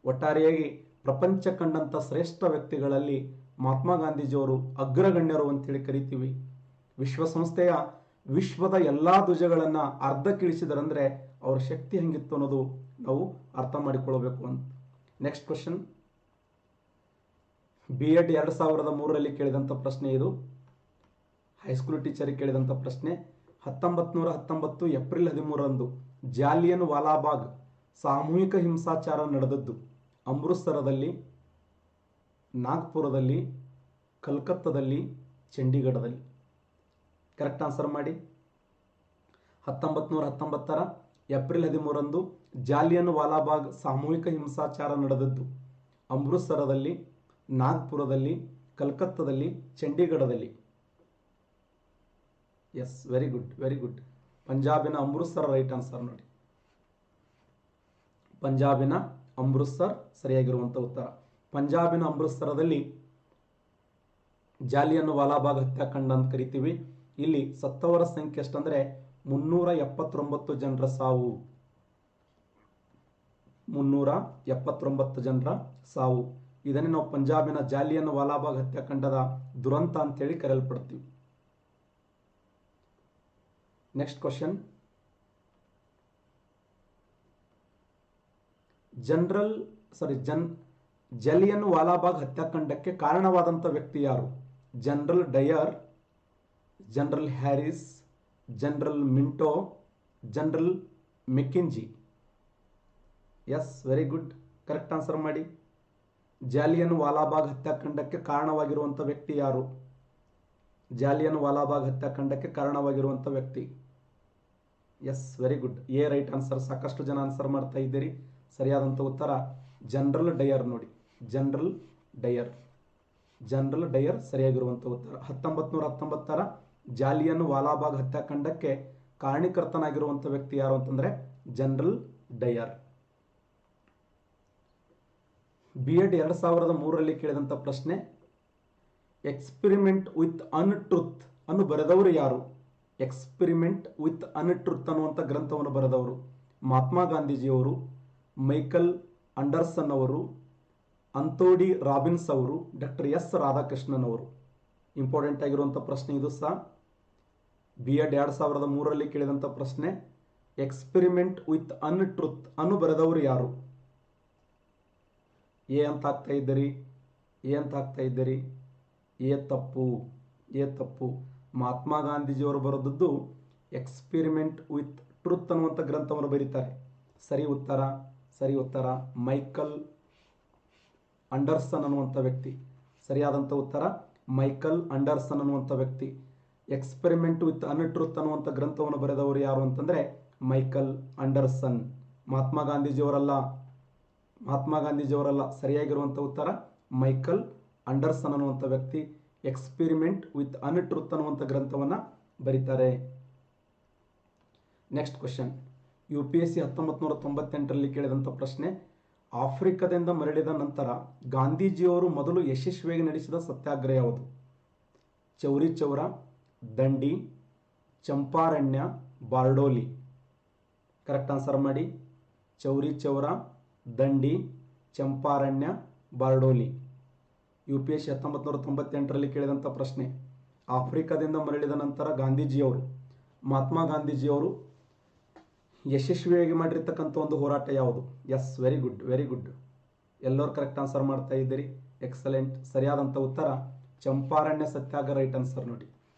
ಒಟ್ಟಾರೆಯಾಗಿ ಪ್ರಪಂಚ ಕಂಡಂಥ ಶ್ರೇಷ್ಠ ವ್ಯಕ್ತಿಗಳಲ್ಲಿ ಮಹಾತ್ಮ ಗಾಂಧೀಜಿಯವರು ಅಗ್ರಗಣ್ಯರು ಅಂತೇಳಿ ಕರಿತೀವಿ. ವಿಶ್ವಸಂಸ್ಥೆಯ ವಿಶ್ವದ ಎಲ್ಲ ಧ್ವಜಗಳನ್ನು ಅರ್ಧಕ್ಕಿಳಿಸಿದರಂದರೆ ಅವ್ರ ಶಕ್ತಿ ಹೆಂಗಿತ್ತು ಅನ್ನೋದು ನಾವು ಅರ್ಥ ಮಾಡಿಕೊಳ್ಳಬೇಕು ಅಂತ. ನೆಕ್ಸ್ಟ್ ಕ್ವಶನ್, B.Ed 2003ರಲ್ಲಿ ಕೇಳಿದಂಥ ಪ್ರಶ್ನೆ ಇದು. ಹೈಸ್ಕೂಲ್ ಟೀಚರಿಗೆ ಕೇಳಿದಂಥ ಪ್ರಶ್ನೆ. 1919 ಏಪ್ರಿಲ್ 13ರಂದು ಜಾಲಿಯನ್ ವಾಲಾಬಾಗ್ ಸಾಮೂಹಿಕ ಹಿಂಸಾಚಾರ ನಡೆದದ್ದು ಅಮೃತ್ಸರದಲ್ಲಿ, ನಾಗ್ಪುರದಲ್ಲಿ, ಕಲ್ಕತ್ತಾದಲ್ಲಿ, ಚಂಡೀಗಢದಲ್ಲಿ. ಕರೆಕ್ಟ್ ಆನ್ಸರ್ ಮಾಡಿ. 1919 ಏಪ್ರಿಲ್ 13ರಂದು ಜಾಲಿಯನ್ ವಾಲಾಬಾಗ್ ಸಾಮೂಹಿಕ ಹಿಂಸಾಚಾರ ನಡೆದದ್ದು ಅಮೃತ್ಸರದಲ್ಲಿ, ನಾಗ್ಪುರದಲ್ಲಿ, ಕಲ್ಕತ್ತಾದಲ್ಲಿ, ಚಂಡೀಗಢದಲ್ಲಿ. Yes, very good, very good. ಪಂಜಾಬಿನ ಅಮೃತ್ಸರ ರೈಟ್ ಆನ್ಸರ್ ನೋಡಿ. ಪಂಜಾಬಿನ ಅಮೃತ್ಸರ್ ಸರಿಯಾಗಿರುವಂಥ ಉತ್ತರ. ಪಂಜಾಬಿನ ಅಮೃತ್ಸರದಲ್ಲಿ ಜಾಲಿಯನ್ ವಾಲಾಬಾಗ್ ಹತ್ಯಾಕಾಂಡ ಅಂತ ಕರಿತೀವಿ. ಇಲ್ಲಿ ಸತ್ತವರ ಸಂಖ್ಯೆ ಎಷ್ಟಂದ್ರೆ 379 ಜನರ ಸಾವು. 379 ಜನರ ಸಾವು. ಇದನ್ನೇ ನಾವು ಪಂಜಾಬಿನ ಜಾಲಿಯನ್ ವಾಲಾಬಾಗ್ ಹತ್ಯಾಕಾಂಡದ ದುರಂತ ಅಂತೇಳಿ ಕರೆಯಲ್ಪಡ್ತೀವಿ. Next question. ಜಾಲಿಯನ್ ವಾಲಾಬಾಗ್ ಹತ್ಯಾಕಾಂಡಕ್ಕೆ ಕಾರಣವಾದಂಥ ವ್ಯಕ್ತಿ ಯಾರು? General Dyer, General Harris, General Minto, General McKenzie. Yes, very good. Correct answer ಮಾಡಿ. ಜಾಲಿಯನ್ ವಾಲಾಬಾಗ್ ಹತ್ಯಾಕಾಂಡಕ್ಕೆ ಕಾರಣವಾಗಿರುವಂಥ ವ್ಯಕ್ತಿ ಯಾರು? ಜಾಲಿಯನ್ ವಾಲಾಬಾಗ್ ಹತ್ಯಾಕಾಂಡಕ್ಕೆ ಕಾರಣವಾಗಿರುವಂಥ ವ್ಯಕ್ತಿ. Yes, very good. A right answer. ಸಾಕಷ್ಟು ಜನ ಆನ್ಸರ್ ಮಾಡ್ತಾ ಇದ್ದೀರಿ. ಸರಿಯಾದಂಥ ಉತ್ತರ ಜನರಲ್ ಡಯರ್ ನೋಡಿ. General Dyer. ಜನರಲ್ ಡಯರ್ ಸರಿಯಾಗಿರುವಂಥ ಉತ್ತರ. 1919 ಜಾಲಿಯನ್ ವಾಲಾಬಾಗ್ ಹತ್ಯಾಕಾಂಡಕ್ಕೆ ಕಾರಣೀಕರ್ತನಾಗಿರುವಂಥ ವ್ಯಕ್ತಿ ಯಾರು ಅಂತಂದ್ರೆ ಜನರಲ್ ಡಯರ್. B.Ed 2003ರಲ್ಲಿ ಕೇಳಿದಂಥ ಪ್ರಶ್ನೆ. ಎಕ್ಸ್ಪೆರಿಮೆಂಟ್ ವಿತ್ ಅನ್ಟ್ರುತ್ ಅನ್ನು ಬರೆದವರು ಯಾರು? ಎಕ್ಸ್ಪೆರಿಮೆಂಟ್ ವಿತ್ ಅನ್ಟ್ರುತ್ ಅನ್ನುವಂಥ ಗ್ರಂಥವನ್ನು ಬರೆದವರು ಮಹಾತ್ಮ ಗಾಂಧೀಜಿಯವರು, ಮೈಕಲ್ ಅಂಡರ್ಸನ್ ಅವರು, ಅಂಥೋನಿ ರಾಬಿನ್ಸ್ ಅವರು, ಡಾಕ್ಟರ್ ಎಸ್ ರಾಧಾಕೃಷ್ಣನ್ ಅವರು. ಇಂಪಾರ್ಟೆಂಟ್ ಆಗಿರುವಂಥ ಪ್ರಶ್ನೆ ಇದು ಸಹ. B.Ed 2003ರಲ್ಲಿ ಕೇಳಿದಂಥ ಪ್ರಶ್ನೆ. ಎಕ್ಸ್ಪೆರಿಮೆಂಟ್ ವಿತ್ ಅನ್ಟ್ರುತ್ ಅನ್ನು ಬರೆದವರು ಯಾರು? ಎ ಅಂತ ಹಾಕ್ತಾ ಇದ್ದೀರಿ. ಎ ಅಂತ ಹಾಕ್ತಾ ಇದ್ದೀರಿ. ಎ ತಪ್ಪು. ಎ ತಪ್ಪು. ಮಹಾತ್ಮ ಗಾಂಧೀಜಿಯವರು ಬರೆದದ್ದು ಎಕ್ಸ್ಪೆರಿಮೆಂಟ್ ವಿತ್ ಟ್ರುತ್ ಅನ್ನುವಂಥ ಗ್ರಂಥವನ್ನು ಬರೀತಾರೆ. ಸರಿ ಉತ್ತರ. ಸರಿ ಉತ್ತರ ಮೈಕಲ್ ಅಂಡರ್ಸನ್ ಅನ್ನುವಂಥ ವ್ಯಕ್ತಿ. ಸರಿಯಾದಂಥ ಉತ್ತರ ಮೈಕಲ್ ಅಂಡರ್ಸನ್ ಅನ್ನುವಂಥ ವ್ಯಕ್ತಿ. ಎಕ್ಸ್ಪೆರಿಮೆಂಟ್ ವಿತ್ ಅನ್ಟ್ರುತ್ ಅನ್ನುವಂಥ ಗ್ರಂಥವನ್ನು ಬರೆದವರು ಯಾರು ಅಂತಂದ್ರೆ ಮೈಕಲ್ ಅಂಡರ್ಸನ್. ಮಹಾತ್ಮ ಗಾಂಧೀಜಿಯವರಲ್ಲ. ಮಹಾತ್ಮ ಗಾಂಧೀಜಿಯವರಲ್ಲ. ಸರಿಯಾಗಿರುವಂಥ ಉತ್ತರ ಮೈಕಲ್ ಅಂಡರ್ಸನ್ ಅನ್ನುವಂಥ ವ್ಯಕ್ತಿ ಎಕ್ಸ್ಪೆರಿಮೆಂಟ್ ವಿತ್ ಅನ್ಟ್ರುತ್ ಅನ್ನುವಂಥ ಗ್ರಂಥವನ್ನು ಬರೀತಾರೆ. Next question. UPSC 1998ರಲ್ಲಿ ಕೇಳಿದಂಥ ಪ್ರಶ್ನೆ. ಆಫ್ರಿಕಾದಿಂದ ಮರಳಿದ ನಂತರ ಗಾಂಧೀಜಿಯವರು ಮೊದಲು ಯಶಸ್ವಿಯಾಗಿ ನಡೆಸಿದ ಸತ್ಯಾಗ್ರಹ ಯಾವುದು? ಚೌರಿ ಚೌರ, ದಂಡಿ, ಚಂಪಾರಣ್ಯ, ಬಾರ್ಡೋಲಿ. ಕರೆಕ್ಟ್ ಆನ್ಸರ್ ಮಾಡಿ. ಚೌರಿ ಚೌರ, ದಂಡಿ, ಚಂಪಾರಣ್ಯ, ಬಾರ್ಡೋಲಿ. UPSC 1998ರಲ್ಲಿ ಕೇಳಿದಂಥ ಪ್ರಶ್ನೆ. ಆಫ್ರಿಕಾದಿಂದ ಮರಳಿದ ನಂತರ ಗಾಂಧೀಜಿಯವರು, ಮಹಾತ್ಮ ಗಾಂಧೀಜಿಯವರು ಯಶಸ್ವಿಯಾಗಿ ಮಾಡಿರ್ತಕ್ಕಂಥ ಒಂದು ಹೋರಾಟ ಯಾವುದು? Yes, very good, very good. ಎಲ್ಲರೂ ಕರೆಕ್ಟ್ ಆನ್ಸರ್ ಮಾಡ್ತಾ ಇದ್ದೀರಿ. ಎಕ್ಸಲೆಂಟ್. ಸರಿಯಾದಂಥ ಉತ್ತರ ಚಂಪಾರಣ್ಯ ಸತ್ಯಾಗ್ರಹ ರೈಟ್ ಆನ್ಸರ್ ನೋಡಿ.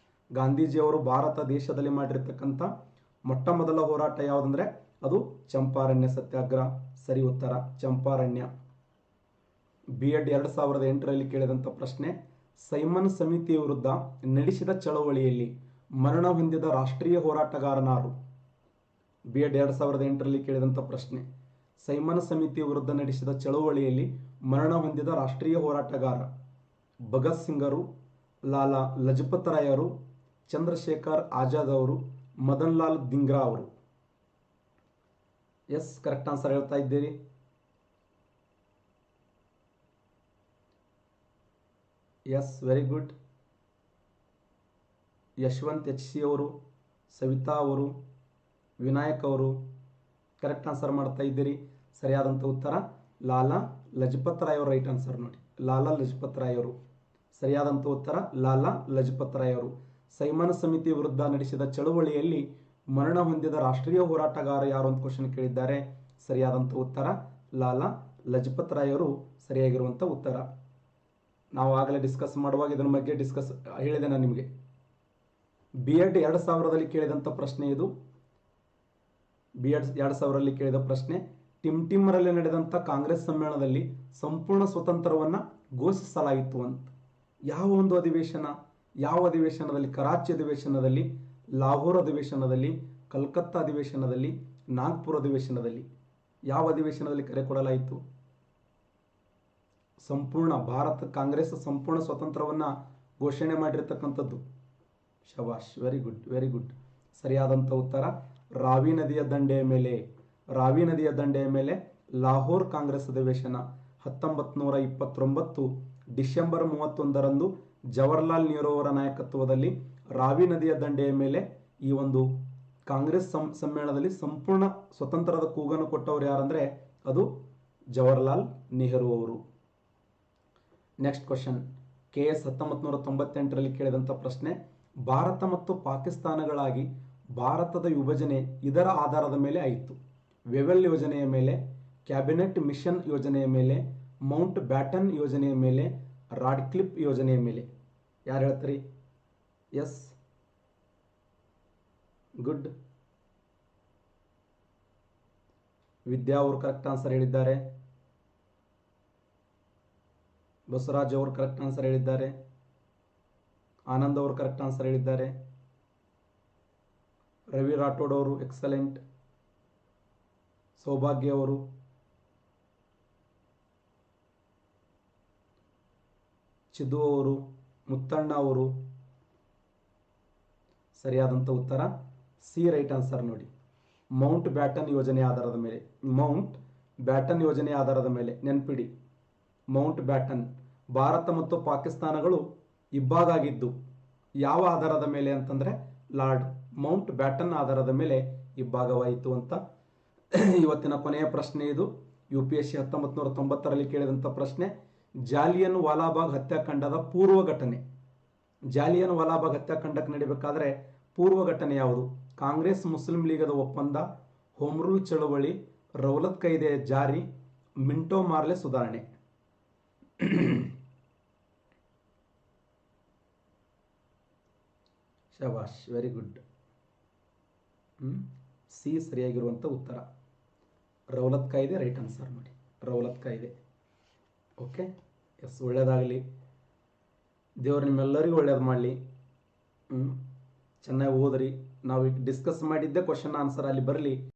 ಗಾಂಧೀಜಿಯವರು ಭಾರತ ದೇಶದಲ್ಲಿ ಮಾಡಿರ್ತಕ್ಕಂಥ ಮೊಟ್ಟ ಮೊದಲ ಹೋರಾಟ ಯಾವುದಂದ್ರೆ ಅದು ಚಂಪಾರಣ್ಯ ಸತ್ಯಾಗ್ರಹ. ಸರಿ ಉತ್ತರ ಚಂಪಾರಣ್ಯ. B.Ed 2008ರಲ್ಲಿ ಕೇಳಿದಂಥ ಪ್ರಶ್ನೆ. ಸೈಮನ್ ಸಮಿತಿಯ ವಿರುದ್ಧ ನಡೆಸಿದ ಚಳವಳಿಯಲ್ಲಿ ಮರಣ ಹೊಂದಿದ ರಾಷ್ಟ್ರೀಯ ಹೋರಾಟಗಾರನಾರು? B.Ed 2008ರಲ್ಲಿ ಕೇಳಿದಂಥ ಪ್ರಶ್ನೆ. ಸೈಮನ್ ಸಮಿತಿಯ ವಿರುದ್ಧ ನಡೆಸಿದ ಚಳವಳಿಯಲ್ಲಿ ಮರಣ ಹೊಂದಿದ ರಾಷ್ಟ್ರೀಯ ಹೋರಾಟಗಾರ ಭಗತ್ ಸಿಂಗರು, ಲಾಲಾ ಲಜಪತ್ ರಾಯರು, ಚಂದ್ರಶೇಖರ್ ಆಜಾದ್ ಅವರು, ಮದನ್ ಲಾಲ್ ಧಿಂಗ್ರಾ ಅವರು. ಎಸ್, ಕರೆಕ್ಟ್ ಆನ್ಸರ್ ಹೇಳ್ತಾ ಇದ್ದೀರಿ. Yes, very good. Yashwant HC ಅವರು, ಸವಿತಾ ಅವರು, ವಿನಾಯಕ್ ಅವರು ಕರೆಕ್ಟ್ ಆನ್ಸರ್ ಮಾಡ್ತಾ ಇದ್ದೀರಿ. ಸರಿಯಾದಂಥ ಉತ್ತರ ಲಾಲಾ ಲಜಪತ್ ರಾಯ್ ಅವರು ರೈಟ್ ಆನ್ಸರ್ ನೋಡಿ. ಲಾಲಾ ಲಜಪತ್ ರಾಯ್ ಅವರು. ಸರಿಯಾದಂಥ ಉತ್ತರ ಲಾಲಾ ಲಜಪತ್ ರಾಯ್ ಅವರು. ಸೈಮನ್ ಸಮಿತಿ ವಿರುದ್ಧ ನಡೆಸಿದ ಚಳುವಳಿಯಲ್ಲಿ ಮರಣ ಹೊಂದಿದ ರಾಷ್ಟ್ರೀಯ ಹೋರಾಟಗಾರ ಯಾರು ಅಂತ ಕ್ವಶನ್ ಕೇಳಿದ್ದಾರೆ. ಸರಿಯಾದಂಥ ಉತ್ತರ ಲಾಲಾ ಲಜಪತ್ ರಾಯ್ ಅವರು ಸರಿಯಾಗಿರುವಂಥ ಉತ್ತರ. ನಾವು ಆಗಲೇ ಡಿಸ್ಕಸ್ ಮಾಡುವಾಗ ಇದರ ಬಗ್ಗೆ ಹೇಳಿದೆ ನಾನು ನಿಮಗೆ. B.Ed 2000ರಲ್ಲಿ ಕೇಳಿದಂಥ ಪ್ರಶ್ನೆ ಇದು. B.Ed 2000ರಲ್ಲಿ ಕೇಳಿದ ಪ್ರಶ್ನೆ. ಟಿಮ್ಟಿಮರಲ್ಲಿ ನಡೆದಂಥ ಕಾಂಗ್ರೆಸ್ ಸಮ್ಮೇಳನದಲ್ಲಿ ಸಂಪೂರ್ಣ ಸ್ವತಂತ್ರವನ್ನು ಘೋಷಿಸಲಾಯಿತು ಅಂತ. ಯಾವ ಒಂದು ಅಧಿವೇಶನ? ಯಾವ ಅಧಿವೇಶನದಲ್ಲಿ? ಕರಾಚಿ ಅಧಿವೇಶನದಲ್ಲಿ, ಲಾಹೋರ್ ಅಧಿವೇಶನದಲ್ಲಿ, ಕಲ್ಕತ್ತಾ ಅಧಿವೇಶನದಲ್ಲಿ, ನಾಗ್ಪುರ ಅಧಿವೇಶನದಲ್ಲಿ. ಯಾವ ಅಧಿವೇಶನದಲ್ಲಿ ಕರೆ ಕೊಡಲಾಯಿತು? ಸಂಪೂರ್ಣ ಭಾರತ ಕಾಂಗ್ರೆಸ್ ಸಂಪೂರ್ಣ ಸ್ವತಂತ್ರವನ್ನು ಘೋಷಣೆ ಮಾಡಿರ್ತಕ್ಕಂಥದ್ದು. ಶಬಾಷ್, ವೆರಿ ಗುಡ್, ವೆರಿ ಗುಡ್. ಸರಿಯಾದಂಥ ಉತ್ತರ ರಾವಿ ನದಿಯ ದಂಡೆಯ ಮೇಲೆ. ರಾವಿ ನದಿಯ ದಂಡೆಯ ಮೇಲೆ ಲಾಹೋರ್ ಕಾಂಗ್ರೆಸ್ ಅಧಿವೇಶನ 1929 ಡಿಸೆಂಬರ್ 31ರಂದು ಜವಾಹರ್ಲಾಲ್ ನೆಹರು ಅವರ ನಾಯಕತ್ವದಲ್ಲಿ ರಾವಿ ನದಿಯ ದಂಡೆಯ ಮೇಲೆ ಈ ಒಂದು ಕಾಂಗ್ರೆಸ್ ಸಮ್ಮೇಳನದಲ್ಲಿ ಸಂಪೂರ್ಣ ಸ್ವತಂತ್ರದ ಕೂಗನ್ನು ಕೊಟ್ಟವರು ಯಾರಂದ್ರೆ ಅದು ಜವಾಹರ್ಲಾಲ್ ನೆಹರು ಅವರು. Next question. KS 1998ರಲ್ಲಿ ಕೇಳಿದಂಥ ಪ್ರಶ್ನೆ. ಭಾರತ ಮತ್ತು ಪಾಕಿಸ್ತಾನಗಳಾಗಿ ಭಾರತದ ವಿಭಜನೆ ಇದರ ಆಧಾರದ ಮೇಲೆ ಆಯಿತು. ವೆವೆಲ್ ಯೋಜನೆಯ ಮೇಲೆ, ಕ್ಯಾಬಿನೆಟ್ ಮಿಷನ್ ಯೋಜನೆಯ ಮೇಲೆ, ಮೌಂಟ್ ಬ್ಯಾಟನ್ ಯೋಜನೆಯ ಮೇಲೆ, ರಾಡ್ಕ್ಲಿಫ್ ಯೋಜನೆಯ ಮೇಲೆ. ಯಾರು ಹೇಳ್ತಾರೆ? S, good. ವಿದ್ಯಾ ಅವರು ಕರೆಕ್ಟ್ ಆನ್ಸರ್ ಹೇಳಿದ್ದಾರೆ. ಬಸವರಾಜ್ ಅವರು ಕರೆಕ್ಟ್ ಆನ್ಸರ್ ಹೇಳಿದ್ದಾರೆ. ಆನಂದ್ ಅವರು ಕರೆಕ್ಟ್ ಆನ್ಸರ್ ಹೇಳಿದ್ದಾರೆ. ರವಿ ರಾಠೋಡ್ ಅವರು ಎಕ್ಸಲೆಂಟ್. ಸೌಭಾಗ್ಯ ಅವರು, ಚಿದು ಅವರು, ಮುತ್ತಣ್ಣ ಅವರು. ಸರಿಯಾದಂಥ ಉತ್ತರ ಸಿ, ರೈಟ್ ಆನ್ಸರ್ ನೋಡಿ. ಮೌಂಟ್ ಬ್ಯಾಟನ್ ಯೋಜನೆ ಆಧಾರದ ಮೇಲೆ. ಮೌಂಟ್ ಬ್ಯಾಟನ್ ಯೋಜನೆ ಆಧಾರದ ಮೇಲೆ ನೆನ್ಪಿಡಿ. ಮೌಂಟ್ ಬ್ಯಾಟನ್ ಭಾರತ ಮತ್ತು ಪಾಕಿಸ್ತಾನಗಳು ಇಬ್ಬಾಗಾಗಿದ್ದು ಯಾವ ಆಧಾರದ ಮೇಲೆ ಅಂತಂದ್ರೆ ಲಾರ್ಡ್ ಮೌಂಟ್ ಬ್ಯಾಟನ್ ಆಧಾರದ ಮೇಲೆ ಇಬ್ಬಾಗವಾಯಿತು ಅಂತ. ಇವತ್ತಿನ ಕೊನೆಯ ಪ್ರಶ್ನೆ ಇದು. UPSC 1990ರಲ್ಲಿ ಕೇಳಿದಂಥ ಪ್ರಶ್ನೆ. ಜಾಲಿಯನ್ ವಾಲಾಬಾಗ್ ಹತ್ಯಾಕಾಂಡದ ಪೂರ್ವ ಘಟನೆ. ಜಾಲಿಯನ್ ವಾಲಾಬಾಗ್ ಹತ್ಯಾಕಾಂಡಕ್ಕೆ ನಡೀಬೇಕಾದ್ರೆ ಪೂರ್ವ ಘಟನೆ ಯಾವುದು? ಕಾಂಗ್ರೆಸ್ ಮುಸ್ಲಿಂ ಲೀಗದ ಒಪ್ಪಂದ, ಹೋಮ್ ರೂಲ್ ಚಳವಳಿ, ರೌಲತ್ ಕಾಯ್ದೆಯ ಜಾರಿ, ಮಿಂಟೋ ಮಾರ್ಲೆ ಸುಧಾರಣೆ. ಶಬಾಷ್, ವೆರಿ ಗುಡ್. ಸಿ ಸರಿಯಾಗಿರುವಂಥ ಉತ್ತರ. ರೌಲತ್ ಕಾಯ್ದೆ ರೈಟ್ ಆನ್ಸರ್ ನೋಡಿ. ರೌಲತ್ ಕಾಯ್ದೆ. ಓಕೆ, ಎಸ್, ಒಳ್ಳೆಯದಾಗಲಿ. ದೇವರು ನಿಮ್ಮೆಲ್ಲರಿಗೂ ಒಳ್ಳೇದು ಮಾಡಲಿ. ಚೆನ್ನಾಗಿ ಓದ್ರಿ. ನಾವು ಡಿಸ್ಕಸ್ ಮಾಡಿದ್ದೆ ಕ್ವಶನ್ ಆನ್ಸರ್ ಅಲ್ಲಿ ಬರಲಿ.